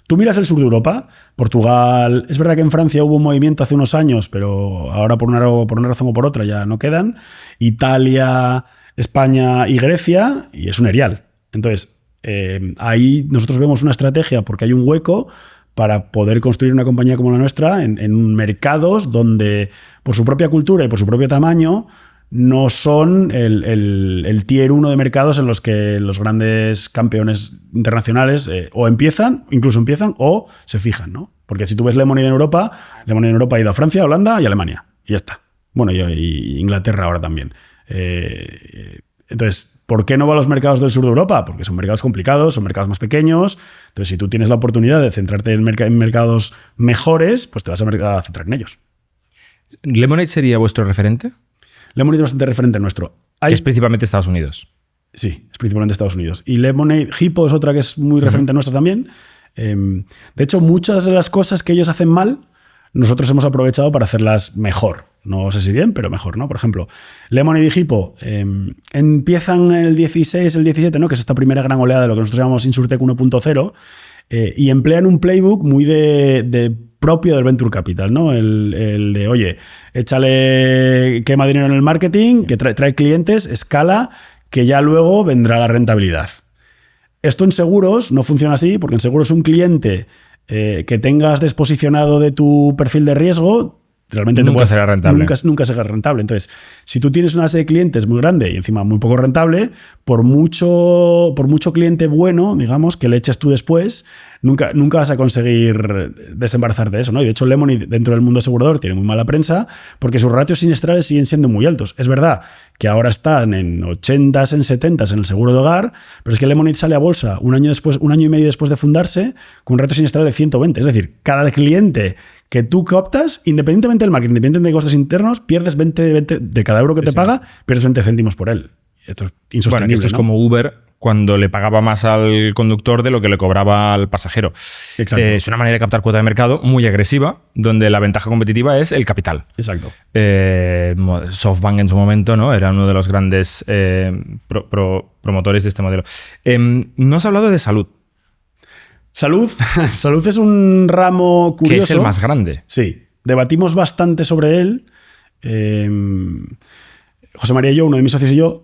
Tú miras el sur de Europa, Portugal, es verdad que en Francia hubo un movimiento hace unos años, pero ahora por una razón o por otra ya no quedan. Italia, España y Grecia, y es un erial. Entonces, ahí nosotros vemos una estrategia porque hay un hueco para poder construir una compañía como la nuestra en mercados donde, por su propia cultura y por su propio tamaño, no son el tier 1 de mercados en los que los grandes campeones internacionales incluso empiezan o se fijan, ¿no? Porque si tú ves Lemonade en Europa ha ido a Francia, Holanda y Alemania. Y ya está. Bueno, y Inglaterra ahora también. Entonces, ¿por qué no va a los mercados del sur de Europa? Porque son mercados complicados, son mercados más pequeños. Entonces, si tú tienes la oportunidad de centrarte en mercados mejores, pues te vas a centrar en ellos. ¿Lemonade sería vuestro referente? Lemonade es bastante referente nuestro. Que es principalmente Estados Unidos. Sí, es principalmente Estados Unidos. Y Lemonade, Hippo es otra que es muy referente nuestra también. De hecho, muchas de las cosas que ellos hacen mal, nosotros hemos aprovechado para hacerlas mejor. No sé si bien, pero mejor, ¿no? Por ejemplo, Lemonade y Hippo empiezan el 16, el 17, ¿no? Que es esta primera gran oleada de lo que nosotros llamamos Insurtech 1.0, y emplean un playbook muy de propio del Venture Capital, ¿no? El de, oye, échale, quema dinero en el marketing, que trae clientes, escala, que ya luego vendrá la rentabilidad. Esto en seguros no funciona así, porque en seguros un cliente que tengas desposicionado de tu perfil de riesgo realmente nunca será rentable. Nunca será rentable. Entonces, si tú tienes una base de clientes muy grande y encima muy poco rentable, por mucho cliente bueno, digamos, que le eches tú después, nunca vas a conseguir desembarazarte de eso, ¿no? Y de hecho, Lemonade dentro del mundo asegurador tiene muy mala prensa porque sus ratios siniestrales siguen siendo muy altos. Es verdad que ahora están en 80s, en 70s en el seguro de hogar, pero es que Lemonade sale a bolsa un año y medio después de fundarse con un ratio siniestral de 120. Es decir, cada cliente que tú captas, independientemente del marketing, independientemente de costes internos, pierdes 20 de cada euro que te paga, pierdes 20 céntimos por él. Esto es insostenible. Bueno, esto es como Uber cuando le pagaba más al conductor de lo que le cobraba al pasajero. Exacto. Es una manera de captar cuota de mercado muy agresiva, donde la ventaja competitiva es el capital. Exacto. SoftBank en su momento, ¿no? Era uno de los grandes promotores de este modelo. No has hablado de salud. Salud es un ramo curioso. Que es el más grande. Sí, debatimos bastante sobre él. José María y yo, uno de mis socios y yo,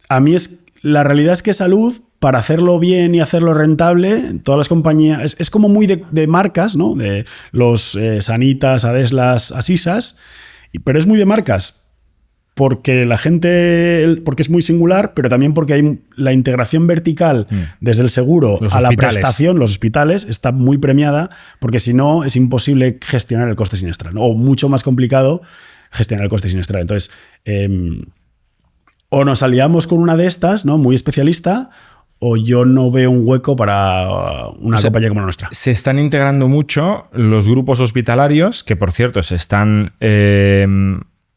a mí la realidad es que salud, para hacerlo bien y hacerlo rentable, todas las compañías, es como muy de marcas, ¿no? De los Sanitas, Adeslas, Asisas, pero es muy de marcas. Porque porque es muy singular, pero también porque hay la integración vertical desde el seguro a la prestación, los hospitales, está muy premiada, porque si no es imposible gestionar el coste siniestral, ¿no? O mucho más complicado gestionar el coste siniestral. Entonces, o nos aliamos con una de estas, ¿no? Muy especialista, o yo no veo un hueco para una compañía como la nuestra. Se están integrando mucho los grupos hospitalarios, que por cierto se están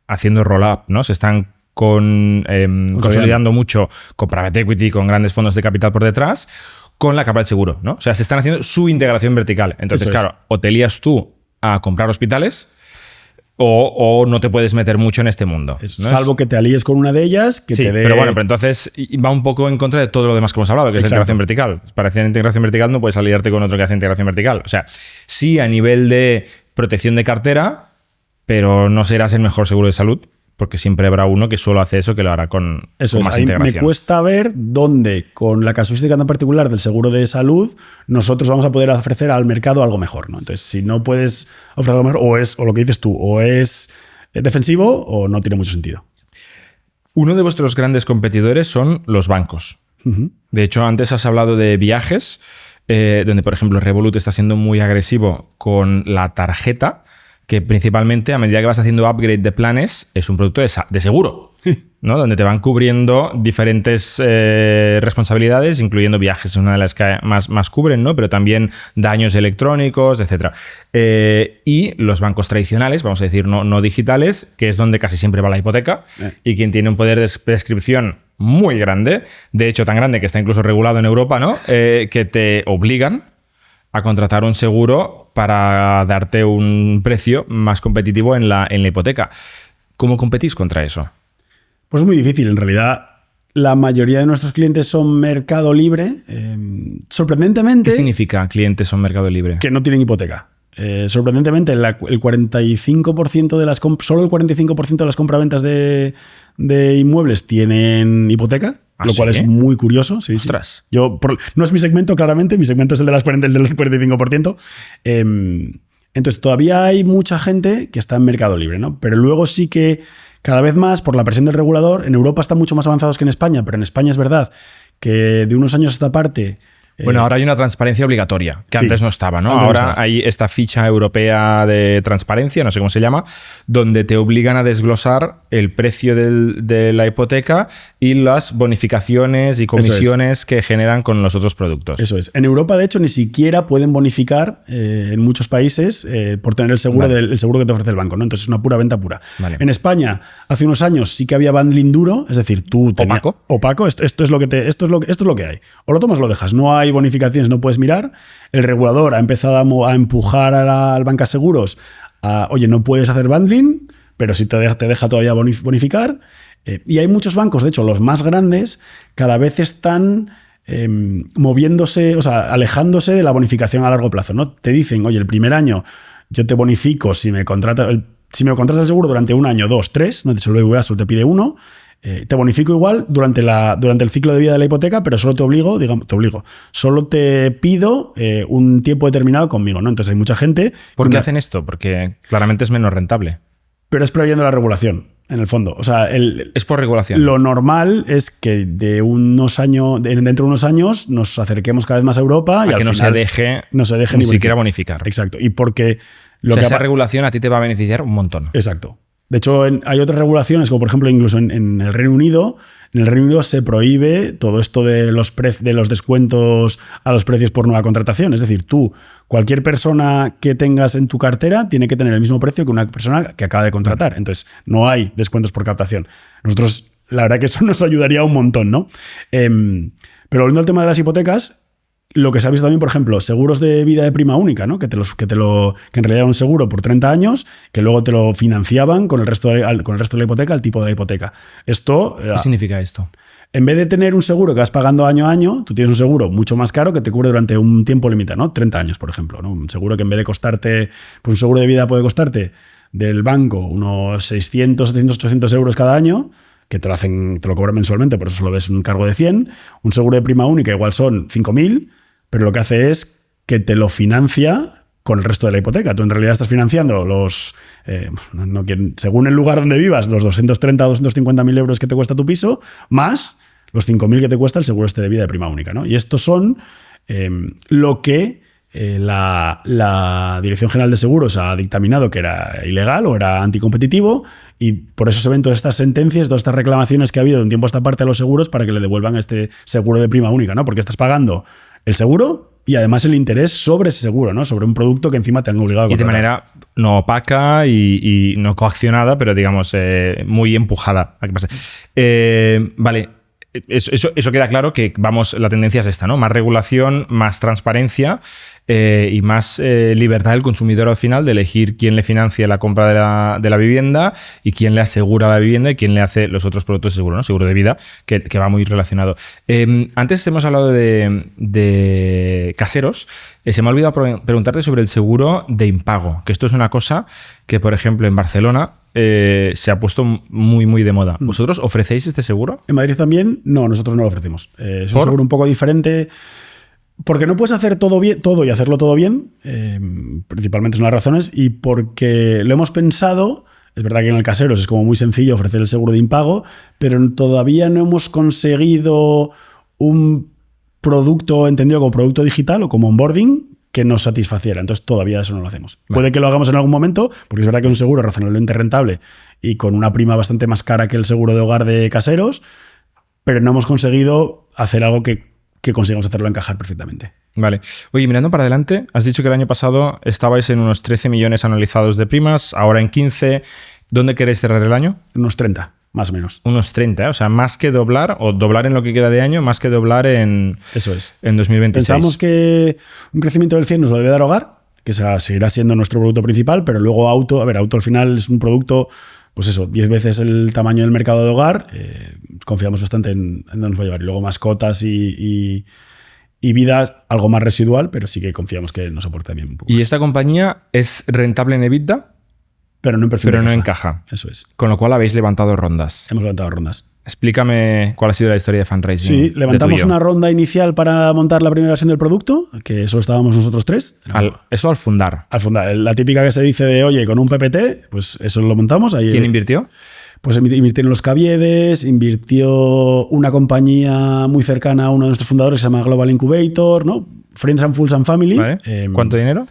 haciendo roll-up, ¿no? Se están consolidando mucho con private equity, con grandes fondos de capital por detrás, con la capa del seguro, ¿no? O sea, se están haciendo su integración vertical. Entonces, claro, o te lías tú a comprar hospitales o no te puedes meter mucho en este mundo, ¿no? Salvo que te alíes con una de ellas, que sí, te dé... pero bueno, pero entonces va un poco en contra de todo lo demás que hemos hablado, que es la integración vertical. Para hacer integración vertical no puedes aliarte con otro que hace integración vertical. O sea, sí a nivel de protección de cartera, pero no serás el mejor seguro de salud, porque siempre habrá uno que solo hace eso, que lo hará con más integración. Me cuesta ver dónde, con la casuística tan particular del seguro de salud, nosotros vamos a poder ofrecer al mercado algo mejor, ¿no? Entonces, si no puedes ofrecer algo mejor, o lo que dices tú, o es defensivo o no tiene mucho sentido. Uno de vuestros grandes competidores son los bancos. De hecho, antes has hablado de viajes, donde, por ejemplo, Revolut está siendo muy agresivo con la tarjeta, que principalmente a medida que vas haciendo upgrade de planes es un producto de seguro, ¿no? Donde te van cubriendo diferentes responsabilidades, incluyendo viajes, una de las que más cubren, ¿no? Pero también daños electrónicos, etc. Y los bancos tradicionales, vamos a decir no digitales, que es donde casi siempre va la hipoteca, y quien tiene un poder de prescripción muy grande, de hecho tan grande que está incluso regulado en Europa, ¿no? Que te obligan a contratar un seguro para darte un precio más competitivo en la hipoteca. ¿Cómo competís contra eso? Pues muy difícil. En realidad, la mayoría de nuestros clientes son mercado libre. Sorprendentemente... ¿Qué significa clientes son mercado libre? Que no tienen hipoteca. Sorprendentemente, el 45% de solo el 45% de las compraventas de inmuebles tienen hipoteca, lo cual es muy curioso. Sí, ¡Ostras! Sí. No es mi segmento, claramente. Mi segmento es el del 45%. Entonces, todavía hay mucha gente que está en mercado libre, ¿no? Pero luego sí que cada vez más, por la presión del regulador, en Europa están mucho más avanzados que en España, pero en España es verdad que de unos años a esta parte Bueno, ahora hay una transparencia obligatoria, que sí, antes no estaba, ¿no? Ahora Ahora hay esta ficha europea de transparencia, no sé cómo se llama, donde te obligan a desglosar el precio de la hipoteca y las bonificaciones y comisiones que generan con los otros productos. Eso es. En Europa, de hecho, ni siquiera pueden bonificar en muchos países por tener el seguro, el seguro que te ofrece el banco, ¿no? Entonces es una pura venta pura. Vale. En España, hace unos años sí que había bundling duro, es decir, tú tenías... Opaco, esto es lo que hay. O lo tomas o lo dejas. No hay bonificaciones, no puedes mirar. El regulador ha empezado a empujar al banca seguros a, oye, no puedes hacer bundling, pero sí te deja todavía bonificar. Y hay muchos bancos, de hecho, los más grandes, cada vez están moviéndose, o sea, alejándose de la bonificación a largo plazo, ¿no? Te dicen, oye, el primer año yo te bonifico si me contratas el seguro durante 1 año, 2, 3, no te solo BBVA, solo te pide 1. Te bonifico igual durante el ciclo de vida de la hipoteca, pero solo solo te pido un tiempo determinado conmigo, ¿no? Entonces hay mucha gente... ¿Por qué hacen esto? Porque claramente es menos rentable. Pero es previendo la regulación, en el fondo. O sea, es por regulación. Lo normal es que dentro de unos años nos acerquemos cada vez más a Europa y a que no se deje ni siquiera bonificar. Exacto. Y porque... esa regulación a ti te va a beneficiar un montón. Exacto. De hecho, hay otras regulaciones, como por ejemplo incluso en el Reino Unido. En el Reino Unido se prohíbe todo esto de los descuentos a los precios por nueva contratación. Es decir, cualquier persona que tengas en tu cartera tiene que tener el mismo precio que una persona que acaba de contratar. Entonces, no hay descuentos por captación. Nosotros, la verdad que eso nos ayudaría un montón, ¿no? Pero volviendo al tema de las hipotecas, lo que se ha visto también, por ejemplo, seguros de vida de prima única, ¿no? Que en realidad era un seguro por 30 años, que luego te lo financiaban con el resto de la hipoteca, el tipo de la hipoteca. ¿Qué significa esto? En vez de tener un seguro que vas pagando año a año, tú tienes un seguro mucho más caro que te cubre durante un tiempo limitado, ¿no? 30 años, por ejemplo, ¿no? Un seguro que en vez de costarte, pues un seguro de vida puede costarte del banco unos 600, 700, 800 euros cada año, que te lo cobran mensualmente, por eso solo ves un cargo de 100. Un seguro de prima única igual son 5.000, pero lo que hace es que te lo financia con el resto de la hipoteca. Tú en realidad estás financiando según el lugar donde vivas, los 230 o 250.000 euros que te cuesta tu piso, más los 5.000 que te cuesta el seguro de vida de prima única, ¿no? Y estos son lo que la Dirección General de Seguros ha dictaminado que era ilegal o era anticompetitivo, y por eso se ven todas estas sentencias, todas estas reclamaciones que ha habido de un tiempo a esta parte a los seguros para que le devuelvan este seguro de prima única, ¿no? Porque estás pagando el seguro y además el interés sobre ese seguro, ¿no? Sobre un producto que encima te han obligado a contratar. Y de manera no opaca y no coaccionada, pero digamos muy empujada a que pase. Vale. Eso queda claro que la tendencia es esta, ¿no? Más regulación, más transparencia y más libertad del consumidor al final de elegir quién le financia la compra de la vivienda y quién le asegura la vivienda y quién le hace los otros productos de seguro, ¿no? Seguro de vida, que va muy relacionado. Antes hemos hablado de caseros. Se me ha olvidado preguntarte sobre el seguro de impago, que esto es una cosa que, por ejemplo, en Barcelona se ha puesto muy, muy de moda. ¿Vosotros ofrecéis este seguro? En Madrid también. No, nosotros no lo ofrecemos. Es un seguro un poco diferente porque no puedes hacer todo y hacerlo todo bien. Principalmente son las razones, y porque lo hemos pensado. Es verdad que en el Caseros es como muy sencillo ofrecer el seguro de impago, pero todavía no hemos conseguido un producto entendido como producto digital o como onboarding que nos satisfaciera. Entonces todavía eso no lo hacemos. Vale. Puede que lo hagamos en algún momento, porque es verdad que es un seguro razonablemente rentable y con una prima bastante más cara que el seguro de hogar de Caseros, pero no hemos conseguido hacer algo que consigamos hacerlo encajar perfectamente. Vale. Oye, mirando para adelante, has dicho que el año pasado estabais en unos 13 millones anualizados de primas, ahora en 15. ¿Dónde queréis cerrar el año? Unos 30. Más o menos. Unos 30, o sea, más que doblar, o doblar en lo que queda de año, más que doblar en 2026. Pensamos que un crecimiento del 100 nos lo debe dar hogar, que seguirá siendo nuestro producto principal, pero luego auto al final es un producto, pues eso, 10 veces el tamaño del mercado de hogar. Confiamos bastante en dónde nos va a llevar. Y luego mascotas y vida, algo más residual, pero sí que confiamos que nos aporte también un poco. ¿Y más. Esta compañía es rentable en EBITDA? Pero no en perfil de caja. No encaja. Eso es. Con lo cual habéis levantado rondas. Hemos levantado rondas. Explícame cuál ha sido la historia de fundraising. Sí, levantamos una ronda inicial para montar la primera versión del producto, que solo estábamos nosotros 3. Eso al fundar. Al fundar. La típica que se dice de, oye, con un PPT, pues eso lo montamos. Ahí, ¿Quién invirtió? Pues invirtió en los Caviedes, invirtió una compañía muy cercana a uno de nuestros fundadores que se llama Global Incubator, ¿no? Friends and Fools and Family. ¿Vale? ¿Cuánto dinero?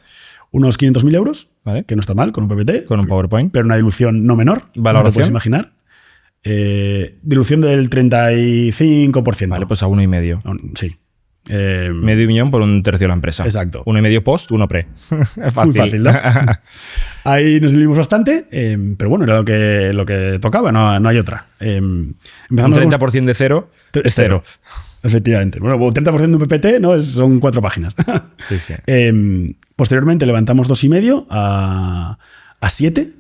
Unos 500.000 euros, ¿vale? Que no está mal, con un PPT. Con un PowerPoint. Pero una dilución no menor. ¿Valoración? No te puedes imaginar. Dilución del 35%. Vale, pues a 1,5. Sí. Medio millón por un tercio de la empresa. Exacto. 1,5 post, 1 pre. Fácil. Muy fácil, ¿no? Ahí nos diluimos bastante, pero bueno, era lo que tocaba, no hay otra. Un 30% de cero es cero. Efectivamente. Bueno, un 30% de un PPT, ¿no? Son 4 páginas. Sí, sí. Posteriormente levantamos 2,5 a 7.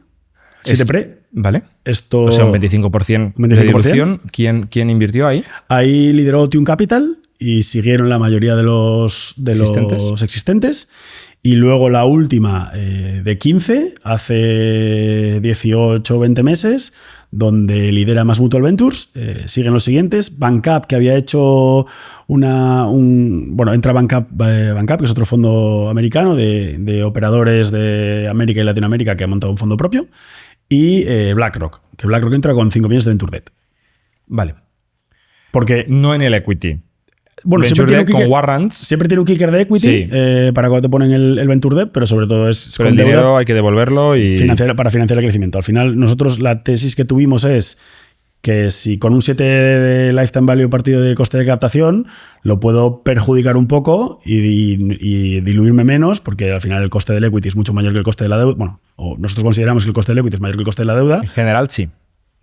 7 pre. Vale. Esto, o sea, un 25%, de dilución. ¿Quién invirtió ahí? Ahí lideró Tune Capital y siguieron la mayoría de los existentes. Y luego la última de 15, hace 18 o 20 meses, donde lidera Mass Mutual Ventures. Siguen los siguientes. BankUp, que había hecho entra BankUp, que es otro fondo americano de operadores de América y Latinoamérica que ha montado un fondo propio. Y BlackRock, que BlackRock entra con 5 millones de Venture Debt. Vale. Porque no en el equity. Bueno, Venture Debt con warrants. Siempre tiene un kicker de equity, sí. Para cuando te ponen el Venture Debt, pero sobre todo es pero con el dinero hay que devolverlo y para financiar el crecimiento. Al final, nosotros la tesis que tuvimos es que si con un 7 de lifetime value partido de coste de captación lo puedo perjudicar un poco y diluirme menos, porque al final el coste del equity es mucho mayor que el coste de la deuda. Bueno, o nosotros consideramos que el coste del equity es mayor que el coste de la deuda. En general, sí.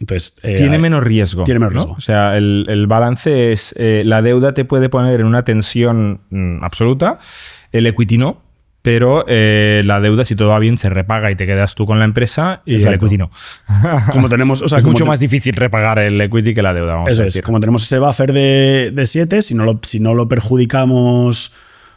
Entonces, tiene menos riesgo. Tiene menos riesgo. ¿no? O sea, el balance es la deuda te puede poner en una tensión absoluta, el equity no, pero la deuda, si todo va bien, se repaga y te quedas tú con la empresa y Exacto. el equity no. Como tenemos, es mucho más difícil repagar el equity que la deuda. Vamos eso a decir. es, como tenemos ese buffer de 7, si no lo perjudicamos,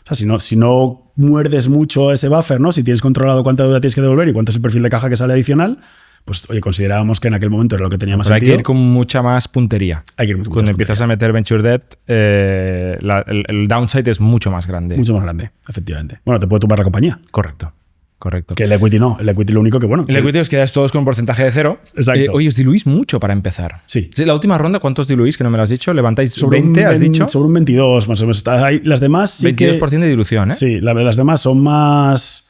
o sea, si no muerdes mucho ese buffer, ¿no? Si tienes controlado cuánta deuda tienes que devolver y cuánto es el perfil de caja que sale adicional, pues oye, considerábamos que en aquel momento era lo que tenía más sentido. Hay que ir con mucha más puntería. Hay que ir con Cuando empiezas a meter Venture Debt, el downside es mucho más grande. Mucho más grande, efectivamente. Bueno, te puede tumbar la compañía. Correcto. Que el equity no. El equity lo único que, bueno... El equity os quedáis todos con un porcentaje de 0. Exacto. Oye, os diluís mucho para empezar. Sí. La última ronda, ¿cuántos diluís? Que no me lo has dicho. ¿Levantáis sobre 20, has dicho? Sobre un 22, más o menos. Las demás sí 22% de dilución, ¿eh? Sí, las demás son más...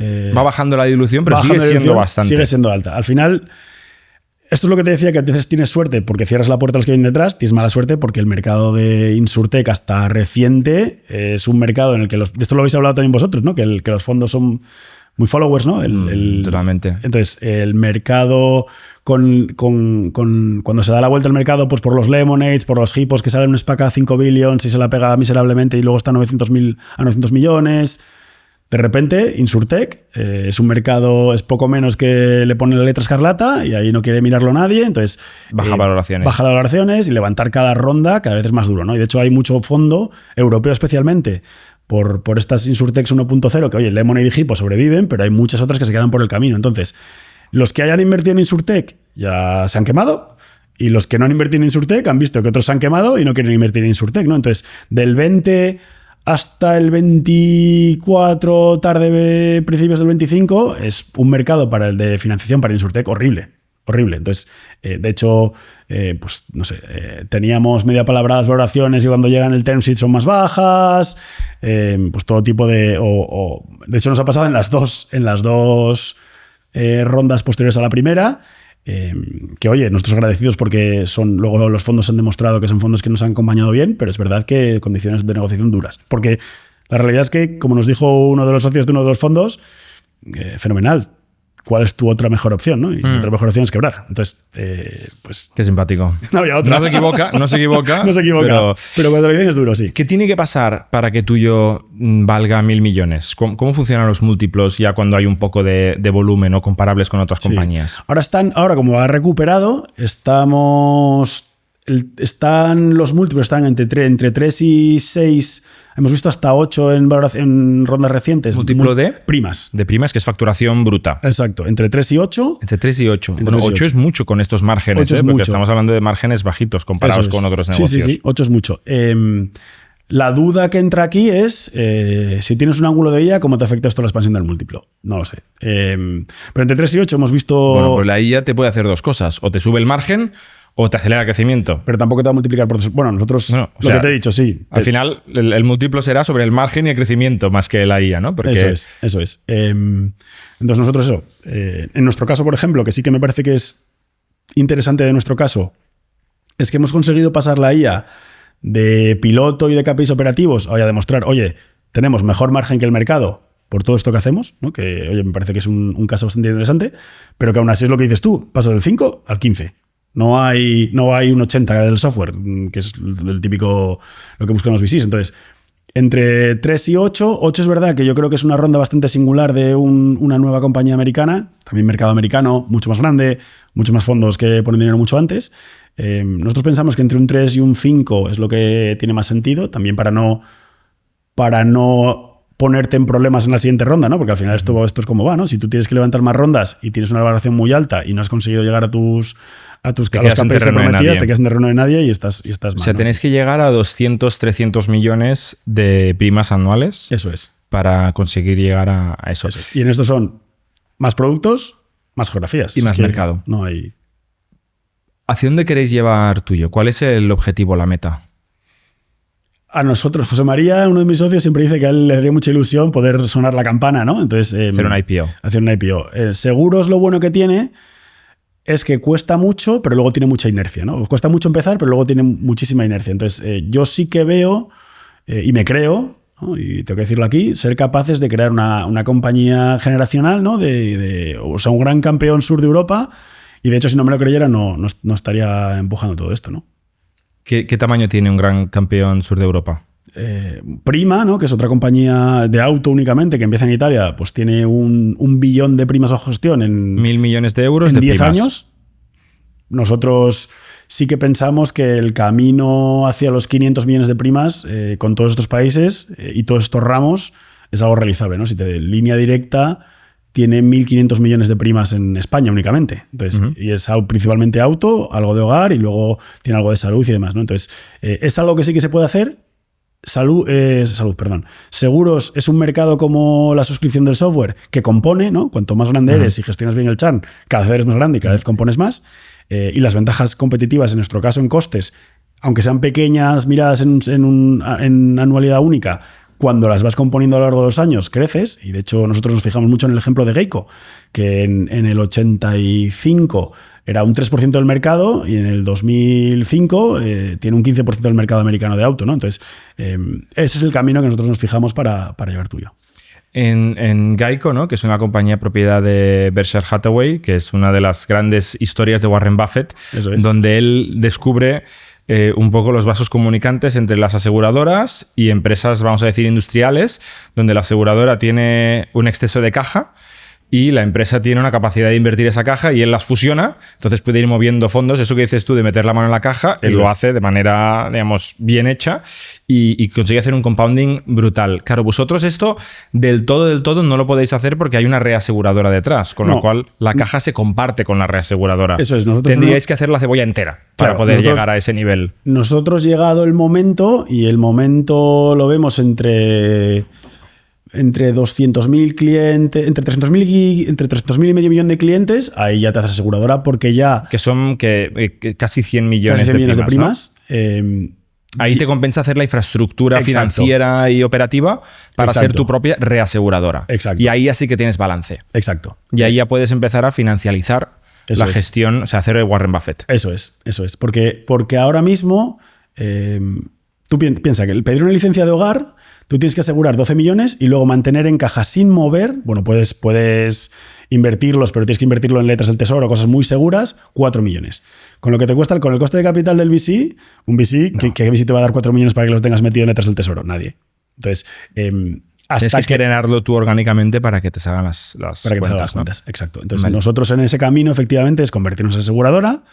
Va bajando la dilución, pero sigue siendo bastante. Sigue siendo alta. Al final... Esto es lo que te decía, que a veces tienes suerte porque cierras la puerta a los que vienen detrás, tienes mala suerte porque el mercado de Insurtech hasta reciente es un mercado en el que esto lo habéis hablado también vosotros, ¿no? Que los fondos son muy followers, ¿no? Totalmente. Entonces, el mercado, cuando se da la vuelta al mercado, pues por los lemonades, por los hipos que salen un SPAC a 5 billions y se la pega miserablemente y luego está a 900 millones... De repente, Insurtech es un mercado, es poco menos que le pone la letra escarlata y ahí no quiere mirarlo nadie, entonces baja valoraciones y levantar cada ronda cada vez es más duro, ¿no? Y de hecho hay mucho fondo europeo especialmente por estas Insurtechs 1.0 que, oye, Lemonade y Hippo sobreviven, pero hay muchas otras que se quedan por el camino. Entonces, los que hayan invertido en Insurtech ya se han quemado y los que no han invertido en Insurtech han visto que otros se han quemado y no quieren invertir en Insurtech, ¿no? Entonces, del 20... hasta el 24, principios del 25, es un mercado para el de financiación para Insurtech horrible. Entonces, de hecho, pues no sé, teníamos media palabradas valoraciones y cuando llegan el term sheet son más bajas, pues todo tipo de... de hecho, nos ha pasado en las dos rondas posteriores a la primera. Que oye, nosotros agradecidos porque luego los fondos han demostrado que son fondos que nos han acompañado bien, pero es verdad que condiciones de negociación duras, porque la realidad es que, como nos dijo uno de los socios de uno de los fondos, fenomenal, ¿cuál es tu otra mejor opción? ¿No? Y la otra mejor opción es quebrar. Entonces, pues... Qué simpático. No había otra. No se equivoca. Pero cuando lo dicen es duro, sí. ¿Qué tiene que pasar para que tuyo valga 1.000 millones? ¿Cómo funcionan los múltiplos ya cuando hay un poco de volumen o comparables con otras compañías? Ahora como ha recuperado, están los múltiplos están entre 3 y 6, hemos visto hasta 8 en rondas recientes. ¿Múltiplo de? Primas. De primas, que es facturación bruta. Exacto, entre 3 y 8. Entre 3 y 8. Bueno, 8 es mucho con estos márgenes, porque estamos hablando de márgenes bajitos comparados con otros negocios. Sí, 8 es mucho. La duda que entra aquí es si tienes un ángulo de IA, ¿cómo te afecta esto a la expansión del múltiplo? No lo sé. Pero entre 3 y 8 hemos visto... Bueno, pues la IA te puede hacer dos cosas. O te sube el margen o te acelera el crecimiento. Pero tampoco te va a multiplicar por... Bueno, nosotros, que te he dicho, sí. Al final, el múltiplo será sobre el margen y el crecimiento más que la IA, ¿no? Porque... Eso es. Entonces nosotros eso. En nuestro caso, por ejemplo, que sí que me parece que es interesante de nuestro caso, es que hemos conseguido pasar la IA de piloto y de KPIs operativos a demostrar, oye, tenemos mejor margen que el mercado por todo esto que hacemos, ¿no? Que, oye, me parece que es un caso bastante interesante, pero que aún así es lo que dices tú, paso del 5 al 15. No hay un 80 del software, que es el típico, lo que buscan los VCs. Entonces, entre 3 y 8 es verdad que yo creo que es una ronda bastante singular de una nueva compañía americana, también mercado americano, mucho más grande, muchos más fondos que ponen dinero mucho antes. Nosotros pensamos que entre un 3 y un 5 es lo que tiene más sentido, también para no ponerte en problemas en la siguiente ronda, ¿no? Porque al final esto es como va, ¿no? Si tú tienes que levantar más rondas y tienes una valoración muy alta y no has conseguido llegar a los KPIs que prometías, te quedas en terreno de nadie y estás mal. O sea, tenéis que llegar a 200, 300 millones de primas anuales. Eso es. Para conseguir llegar a eso. Y en esto son más productos, más geografías. Y más mercado. No hay... ¿Hacia dónde queréis llevar tuyo? ¿Cuál es el objetivo, la meta? A nosotros, José María, uno de mis socios, siempre dice que a él le daría mucha ilusión poder sonar la campana, ¿no? Entonces, hacer un IPO. Hacer un IPO. Seguros, lo bueno que tiene es que cuesta mucho, pero luego tiene mucha inercia, ¿no? Cuesta mucho empezar, pero luego tiene muchísima inercia. Entonces, yo sí que veo, y me creo, ¿no? Y tengo que decirlo aquí, ser capaces de crear una compañía generacional, ¿no? O sea, un gran campeón sur de Europa. Y de hecho, si no me lo creyera, no estaría empujando todo esto, ¿no? ¿Qué tamaño tiene un gran campeón sur de Europa? Prima, ¿no? Que es otra compañía de auto únicamente que empieza en Italia, pues tiene un billón de primas bajo gestión en 1.000 millones de euros en de 10 primas. años. Nosotros sí que pensamos que el camino hacia los 500 millones de primas con todos estos países y todos estos ramos es algo realizable, ¿no? Si te línea directa tiene 1.500 millones de primas en España únicamente. Entonces, y es principalmente auto, algo de hogar y luego tiene algo de salud y demás, ¿no? Entonces, es algo que sí que se puede hacer. Seguros es un mercado como la suscripción del software que compone, ¿no? Cuanto más grande eres y gestionas bien el churn, cada vez eres más grande y cada vez compones más. Y las ventajas competitivas, en nuestro caso en costes, aunque sean pequeñas miradas en anualidad única, cuando las vas componiendo a lo largo de los años, creces. Y de hecho, nosotros nos fijamos mucho en el ejemplo de Geico, que en el 85 era un 3% del mercado y en el 2005 tiene un 15% del mercado americano de auto, ¿no? Entonces, ese es el camino que nosotros nos fijamos para llevar tuyo. En Geico, ¿no? Que es una compañía propiedad de Berkshire Hathaway, que es una de las grandes historias de Warren Buffett, donde él descubre un poco los vasos comunicantes entre las aseguradoras y empresas, vamos a decir, industriales, donde la aseguradora tiene un exceso de caja y la empresa tiene una capacidad de invertir esa caja y él las fusiona, entonces puede ir moviendo fondos. Eso que dices tú de meter la mano en la caja, él lo hace de manera, digamos, bien hecha y consigue hacer un compounding brutal. Claro, vosotros esto del todo no lo podéis hacer porque hay una reaseguradora detrás, con lo cual la caja se comparte con la reaseguradora. Eso es. Tendríais que hacer la cebolla entera para poder llegar a ese nivel. Nosotros, llegado el momento, y el momento lo vemos entre 200.000 clientes, entre 300.000 y medio millón de clientes, ahí ya te haces aseguradora porque ya... Que son casi 100 millones de primas. ¿No? Ahí te compensa hacer la infraestructura financiera y operativa para ser tu propia reaseguradora. Exacto. Y ahí así que tienes balance. Exacto. Y ahí ya puedes empezar a financializar la gestión, o sea, hacer el Warren Buffett. Eso es. Porque ahora mismo, tú piensas que el pedir una licencia de hogar, tú tienes que asegurar 12 millones y luego mantener en caja sin mover. Bueno, puedes invertirlos, pero tienes que invertirlo en letras del tesoro, cosas muy seguras, 4 millones. Con lo que te cuesta, con el coste de capital del VC, un VC, ¿qué VC te va a dar 4 millones para que los tengas metido en letras del tesoro? Nadie. Entonces, tienes que generarlo tú orgánicamente para que te salgan las cuentas. Exacto. Entonces, nosotros en ese camino, efectivamente, es convertirnos en aseguradora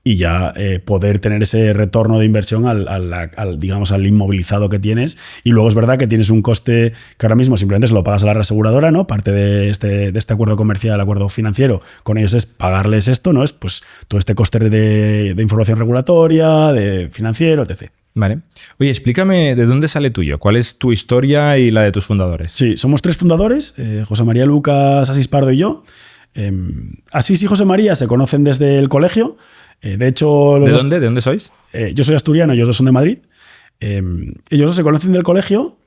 y ya poder tener ese retorno de inversión al inmovilizado que tienes. Y luego es verdad que tienes un coste que ahora mismo simplemente se lo pagas a la reaseguradora, ¿no? Parte de este acuerdo comercial, acuerdo financiero con ellos es pagarles esto, ¿no? Es pues todo este coste de información regulatoria, de financiero, etc. Vale. Oye, explícame de dónde sale tuyo. ¿Cuál es tu historia y la de tus fundadores? Sí, somos 3 fundadores, José María, Lucas, Asís Pardo y yo. Asís y José María se conocen desde el colegio. De hecho... ¿De dónde sois? Yo soy asturiano, ellos dos son de Madrid. Ellos dos se conocen del colegio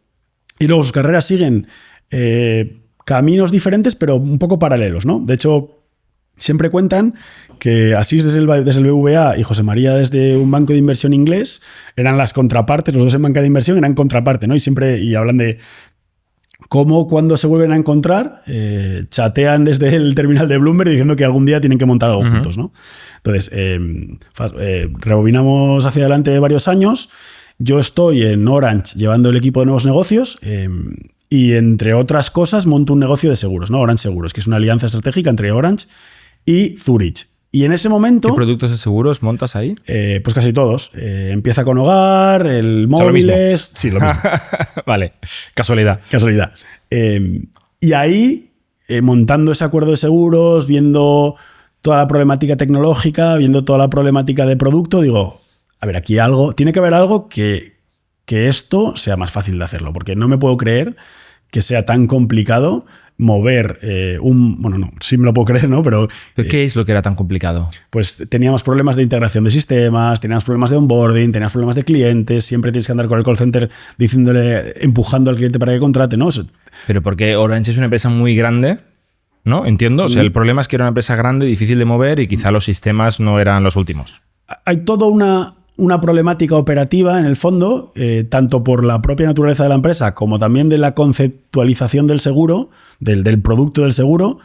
y luego sus carreras siguen caminos diferentes, pero un poco paralelos, ¿no? De hecho, siempre cuentan que Asís desde el BBVA y José María desde un banco de inversión inglés eran las contrapartes, los dos en banca de inversión eran contraparte, ¿no? Y hablan de cómo cuando se vuelven a encontrar chatean desde el terminal de Bloomberg diciendo que algún día tienen que montar algo juntos, ¿no? Entonces, rebobinamos hacia adelante varios años. Yo estoy en Orange llevando el equipo de nuevos negocios y, entre otras cosas, monto un negocio de seguros, ¿no? Orange Seguros, que es una alianza estratégica entre Orange y Zurich. Y en ese momento... ¿Qué productos de seguros montas ahí? Pues casi todos. Empieza con hogar, el móviles... Sí, lo mismo. Vale, casualidad. Y ahí, montando ese acuerdo de seguros, viendo toda la problemática tecnológica, viendo toda la problemática de producto, digo, a ver, aquí tiene que haber algo que esto sea más fácil de hacerlo, porque no me puedo creer que sea tan complicado mover bueno, no, sí me lo puedo creer, ¿no? Pero ¿qué es lo que era tan complicado? Pues teníamos problemas de integración de sistemas, teníamos problemas de onboarding, teníamos problemas de clientes, siempre tienes que andar con el call center empujando al cliente para que contrate, ¿no? Pero porque Orange es una empresa muy grande, ¿no? Entiendo. O sea, el problema es que era una empresa grande, difícil de mover y quizá los sistemas no eran los últimos. Hay toda una problemática operativa en el fondo, tanto por la propia naturaleza de la empresa como también de la conceptualización del seguro, del producto del seguro,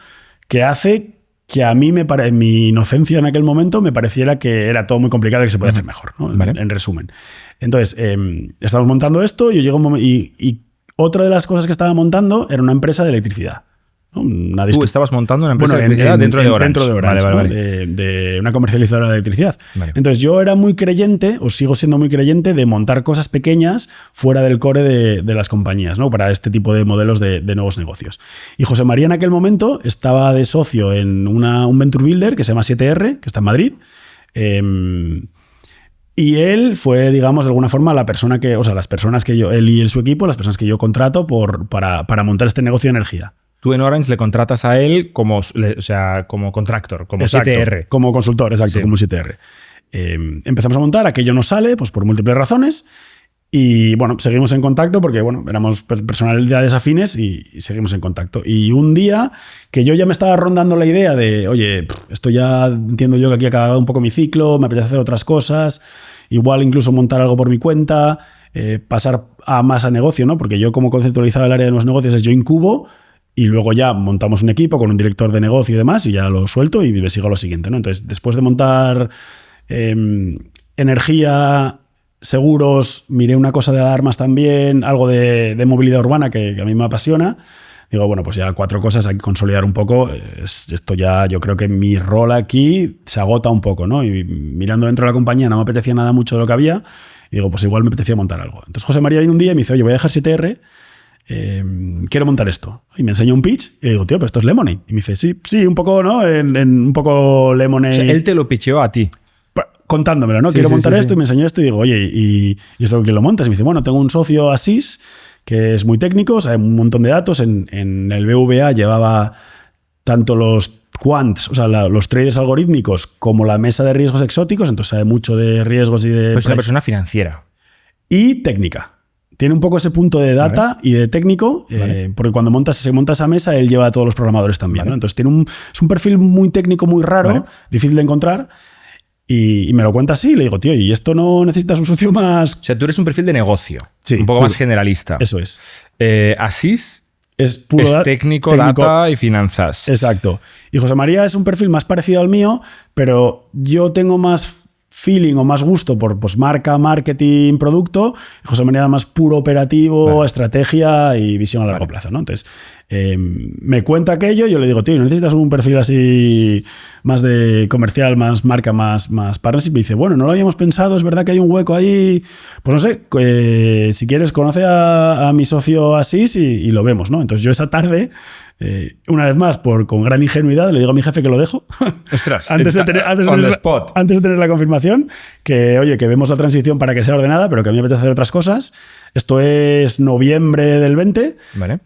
que hace que a mí, en mi inocencia en aquel momento, me pareciera que era todo muy complicado y que se podía hacer mejor, ¿no? Vale. En resumen. Entonces, estamos montando esto y yo llego un momento, y otra de las cosas que estaba montando era una empresa de electricidad. Tú estabas montando una empresa de electricidad dentro de Orange. Dentro de Orange, vale. De una comercializadora de electricidad. Vale. Entonces yo era muy creyente, o sigo siendo muy creyente, de montar cosas pequeñas fuera del core de las compañías, ¿no? Para este tipo de modelos de nuevos negocios. Y José María en aquel momento estaba de socio en un Venture Builder que se llama 7R, que está en Madrid. Y él fue, digamos, de alguna forma las personas que él y su equipo, las personas que yo contrato para montar este negocio de energía. Tú en Orange le contratas a él como contractor, como exacto, 7R. Como consultor, exacto, sí. Como un 7R. Empezamos a montar, aquello no sale, pues por múltiples razones. Y bueno, seguimos en contacto porque, bueno, éramos personalidades afines y seguimos en contacto. Y un día que yo ya me estaba rondando la idea de, oye, esto ya entiendo yo que aquí ha acabado un poco mi ciclo, me apetece hacer otras cosas, igual incluso montar algo por mi cuenta, pasar más a negocio, ¿no? Porque yo como conceptualizaba el área de los negocios es yo incubo, y luego ya montamos un equipo con un director de negocio y demás y ya lo suelto y sigo lo siguiente, ¿no? Entonces, después de montar energía, seguros, miré una cosa de alarmas también, algo de movilidad urbana que a mí me apasiona. Digo, bueno, pues ya 4 cosas, hay que consolidar un poco. Esto ya, yo creo que mi rol aquí se agota un poco, ¿no? Y mirando dentro de la compañía no me apetecía nada mucho de lo que había. Y digo, pues igual me apetecía montar algo. Entonces José María vino un día y me dice, oye, voy a dejar 7R, quiero montar esto. Y me enseñó un pitch y digo, tío, pero esto es Lemonade. Y me dice, sí, un poco, ¿no? En un poco Lemonade. O sea, él te lo pitcheó a ti. Contándomelo, ¿no? Sí, quiero sí, montar sí, esto sí. Y me enseñó esto y digo, oye, ¿y esto quién lo montas? Y me dice, bueno, tengo un socio Asís que es muy técnico, sabe un montón de datos. En el BVA llevaba tanto los quants, o sea, los traders algorítmicos, como la mesa de riesgos exóticos, entonces sabe mucho de riesgos y de... Pues una persona financiera. Y técnica. Tiene un poco ese punto de data y de técnico, porque cuando se monta esa mesa, él lleva a todos los programadores también, ¿no? Entonces es un perfil muy técnico, muy raro, difícil de encontrar. Y me lo cuenta así, y le digo, tío, ¿y esto no necesitas un socio más? O sea, tú eres un perfil de negocio, sí, un poco más generalista. Eso es. Asís es puro técnico, data y finanzas. Exacto. Y José María es un perfil más parecido al mío, pero yo tengo más feeling o más gusto por pues, marca, marketing, producto. Y José María más puro operativo, estrategia y visión a largo plazo, ¿no? Entonces, me cuenta aquello, yo le digo, tío, ¿necesitas un perfil así más de comercial, más marca, más partnership? Y me dice, bueno, no lo habíamos pensado, es verdad que hay un hueco ahí, pues no sé, si quieres conoce a mi socio Asís y lo vemos, ¿no? Entonces yo esa tarde, una vez más, con gran ingenuidad, le digo a mi jefe que lo dejo. Ostras, antes de tener la confirmación, que oye, que vemos la transición para que sea ordenada, pero que a mí me apetece hacer otras cosas. Esto es noviembre del 20. Vale.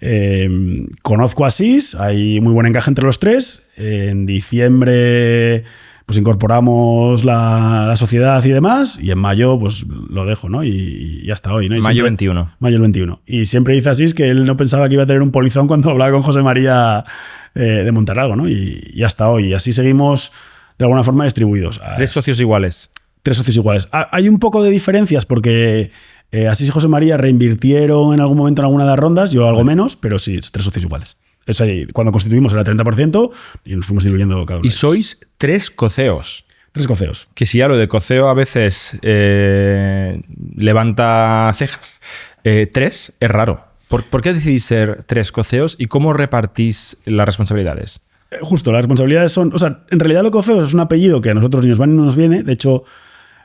Conozco a Asís, hay muy buen encaje entre los tres. En diciembre pues incorporamos la sociedad y demás, y en mayo pues lo dejo, ¿no? Y hasta hoy, ¿no? Y mayo 21. Mayo el 21. Y siempre dice Asís que él no pensaba que iba a tener un polizón cuando hablaba con José María de montar algo, ¿no? Y hasta hoy. Y así seguimos de alguna forma distribuidos. 3 socios iguales. 3 socios iguales. Hay un poco de diferencias porque Asís y José María reinvirtieron en algún momento en alguna de las rondas, yo algo menos, pero sí, 3 socios iguales. Es ahí, cuando constituimos era 30% y nos fuimos diluyendo cada uno. Y sois 3 coceos. 3 coceos. Que si ya lo de coceo a veces levanta cejas, 3 es raro. ¿Por qué decidís ser 3 coceos y cómo repartís las responsabilidades? Justo, las responsabilidades son... O sea, en realidad lo coceos es un apellido que a nosotros ni nos va ni nos viene. De hecho,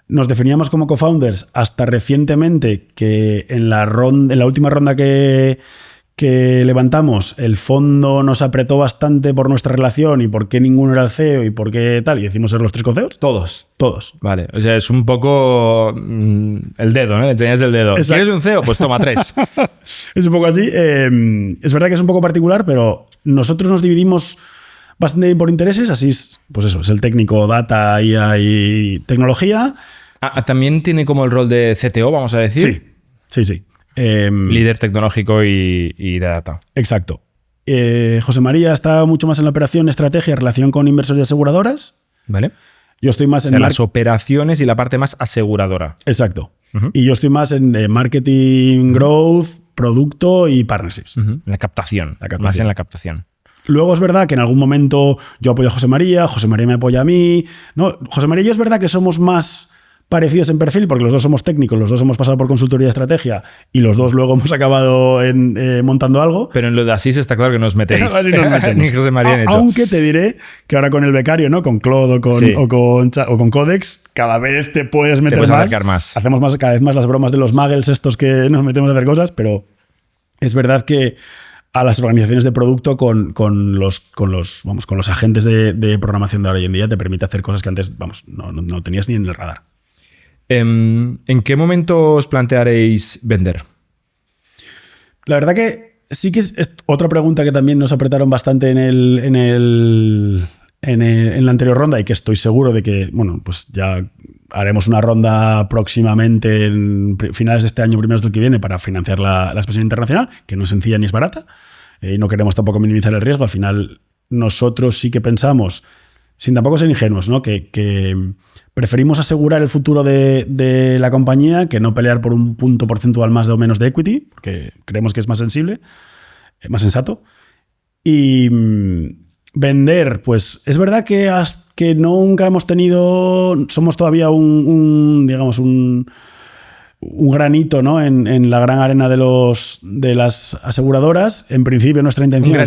nos definíamos como co-founders hasta recientemente, que en la última ronda que levantamos, el fondo nos apretó bastante por nuestra relación y por qué ninguno era el CEO y por qué tal, y decimos ser los 3 coceos. Todos. Vale, o sea, es un poco el dedo, ¿no? Le enseñas el dedo. Exacto. ¿Quieres un CEO? Pues toma 3. Es un poco así. Es verdad que es un poco particular, pero nosotros nos dividimos bastante bien por intereses. Así es, pues eso, es el técnico, data, IA y tecnología. ¿También tiene como el rol de CTO, vamos a decir? Sí. Líder tecnológico y de data. Exacto. José María está mucho más en la operación, estrategia, relación con inversores y aseguradoras. Vale. Yo estoy más en las operaciones y la parte más aseguradora. Exacto. Uh-huh. Y yo estoy más en marketing, growth, producto y partnerships. Uh-huh. La captación. Más en la captación. Luego es verdad que en algún momento yo apoyo a José María me apoya a mí. No, José María y yo es verdad que somos más parecidos en perfil, porque los dos somos técnicos, los dos hemos pasado por consultoría de estrategia y los dos luego hemos acabado montando algo. Pero en lo de Asís está claro que no os metéis. Ni José María ni tú. Aunque te diré que ahora con el becario, ¿no? Con Claude o con Codex, cada vez te puedes meter más. Hacemos cada vez más las bromas de los muggles estos que nos metemos a hacer cosas, pero es verdad que a las organizaciones de producto con los agentes de programación de ahora hoy en día te permite hacer cosas que antes no tenías ni en el radar. ¿En qué momento os plantearéis vender? La verdad que sí que es otra pregunta que también nos apretaron bastante en la anterior ronda y que estoy seguro de que, bueno, pues ya haremos una ronda próximamente en finales de este año, primeros del que viene, para financiar la expansión internacional, que no es sencilla ni es barata. Y no queremos tampoco minimizar el riesgo. Al final, nosotros sí que pensamos, sin tampoco ser ingenuos, ¿no? que preferimos asegurar el futuro de la compañía que no pelear por un punto porcentual más o menos de equity, porque creemos que es más sensible, más sensato. Y vender, pues es verdad que nunca hemos tenido, somos todavía un granito, ¿no? en la gran arena de las aseguradoras. En principio nuestra intención un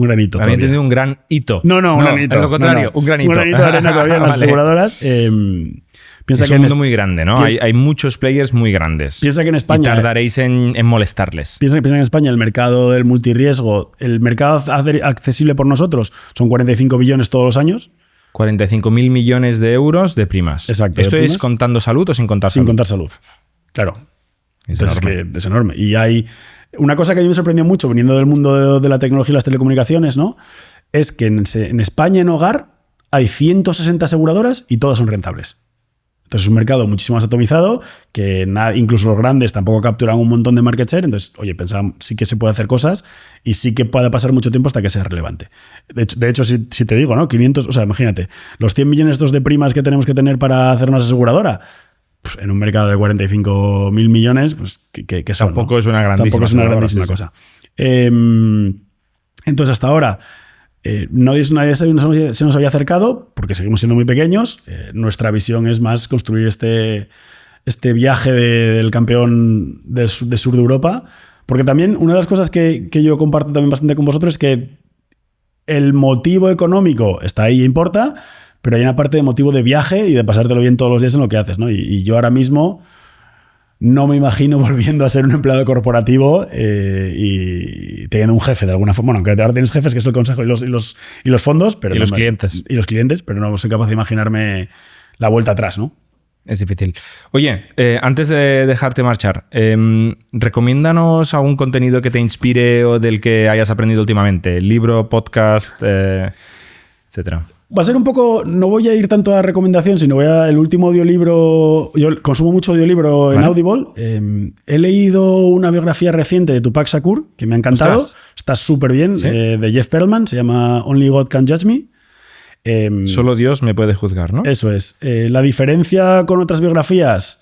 granito. Había entendido un gran hito. No, un granito. Es lo contrario, un granito. Un granito de arena todavía en las aseguradoras. Piensa que es un mundo muy grande, ¿no? Hay muchos players muy grandes. Piensa que en España... Y tardaréis en molestarles. Piensa que en España el mercado del multirriesgo, el mercado accesible por nosotros son 45 billones todos los años. 45.000 millones de euros de primas. Exacto. ¿Esto es contando salud o sin contar salud? Sin contar salud. Claro. Entonces es enorme. Y hay una cosa que a mí me sorprendió mucho viniendo del mundo de la tecnología y las telecomunicaciones, ¿no? Es que en España, en hogar, hay 160 aseguradoras y todas son rentables. Entonces es un mercado muchísimo más atomizado, que incluso los grandes tampoco capturan un montón de market share. Entonces, oye, pensamos, sí que se puede hacer cosas y sí que puede pasar mucho tiempo hasta que sea relevante. De hecho si te digo, ¿no? 500, o sea, imagínate, los 100 millones estos de primas que tenemos que tener para hacer una aseguradora, pues en un mercado de 45.000 millones, pues que son, tampoco, ¿no? Es una grandísima cosa. Entonces, hasta ahora, nadie se nos había acercado porque seguimos siendo muy pequeños. Nuestra visión es más construir este viaje del campeón del sur de Europa Porque también una de las cosas que yo comparto también bastante con vosotros es que el motivo económico está ahí e importa, pero hay una parte de motivo de viaje y de pasártelo bien todos los días en lo que haces, ¿no? Y yo ahora mismo no me imagino volviendo a ser un empleado corporativo y teniendo un jefe de alguna forma. Bueno, aunque ahora tienes jefes, que es el consejo y los fondos, pero y los clientes. Y los clientes, pero no soy capaz de imaginarme la vuelta atrás, ¿no? Es difícil. Oye, antes de dejarte marchar, recomiéndanos algún contenido que te inspire o del que hayas aprendido últimamente. Libro, podcast, etcétera. Va a ser un poco... No voy a ir tanto a recomendación, sino voy a el último audiolibro... Yo consumo mucho audiolibro en Audible. He leído una biografía reciente de Tupac Shakur, que me ha encantado. ¡Ostras! Está súper bien, ¿sí? De Jeff Pearlman. Se llama Only God Can Judge Me. Solo Dios me puede juzgar, ¿no? Eso es. La diferencia con otras biografías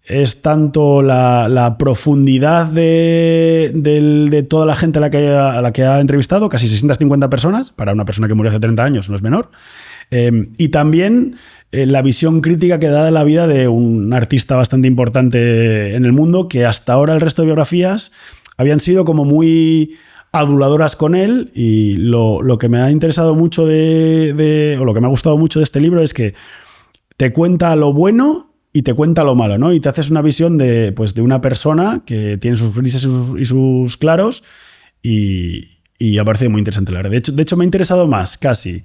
es tanto la profundidad de toda la gente a la que ha entrevistado, casi 650 personas, para una persona que murió hace 30 años, no es menor, y también la visión crítica que da de la vida de un artista bastante importante en el mundo, que hasta ahora el resto de biografías habían sido como muy aduladoras con él, y lo que me ha interesado mucho o lo que me ha gustado mucho de este libro es que te cuenta lo bueno y te cuenta lo malo, ¿no? Y te haces una visión de una persona que tiene sus grises y sus claros, y ha parecido muy interesante la verdad. De hecho me ha interesado más casi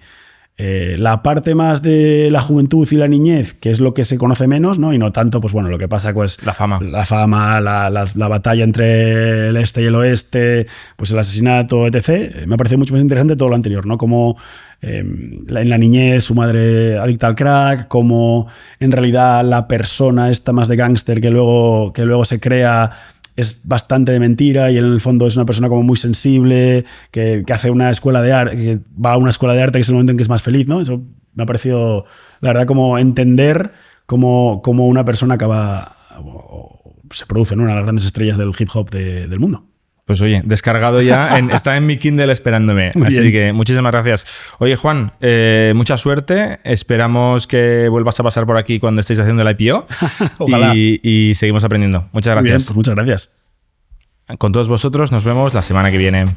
la parte más de la juventud y la niñez, que es lo que se conoce menos, ¿no? Y no tanto, pues bueno, lo que pasa, pues la fama, la batalla entre el este y el oeste, pues el asesinato, etc. Me ha parecido mucho más interesante todo lo anterior, ¿no? Como en la niñez su madre adicta al crack, como en realidad la persona esta más de gángster que luego se crea es bastante de mentira, y en el fondo es una persona como muy sensible, que hace una escuela de arte, que va a una escuela de arte, que es el momento en que es más feliz, ¿no? Eso me ha parecido, la verdad, como entender cómo una persona acaba, o se produce, ¿no? Una de las grandes estrellas del hip hop del mundo. Pues oye, descargado ya, está en mi Kindle esperándome. Muy así bien. Que muchísimas gracias. Oye, Juan, mucha suerte. Esperamos que vuelvas a pasar por aquí cuando estéis haciendo el IPO. Ojalá. Y seguimos aprendiendo. Muchas Muy gracias. bien, pues muchas gracias. Con todos vosotros nos vemos la semana que viene.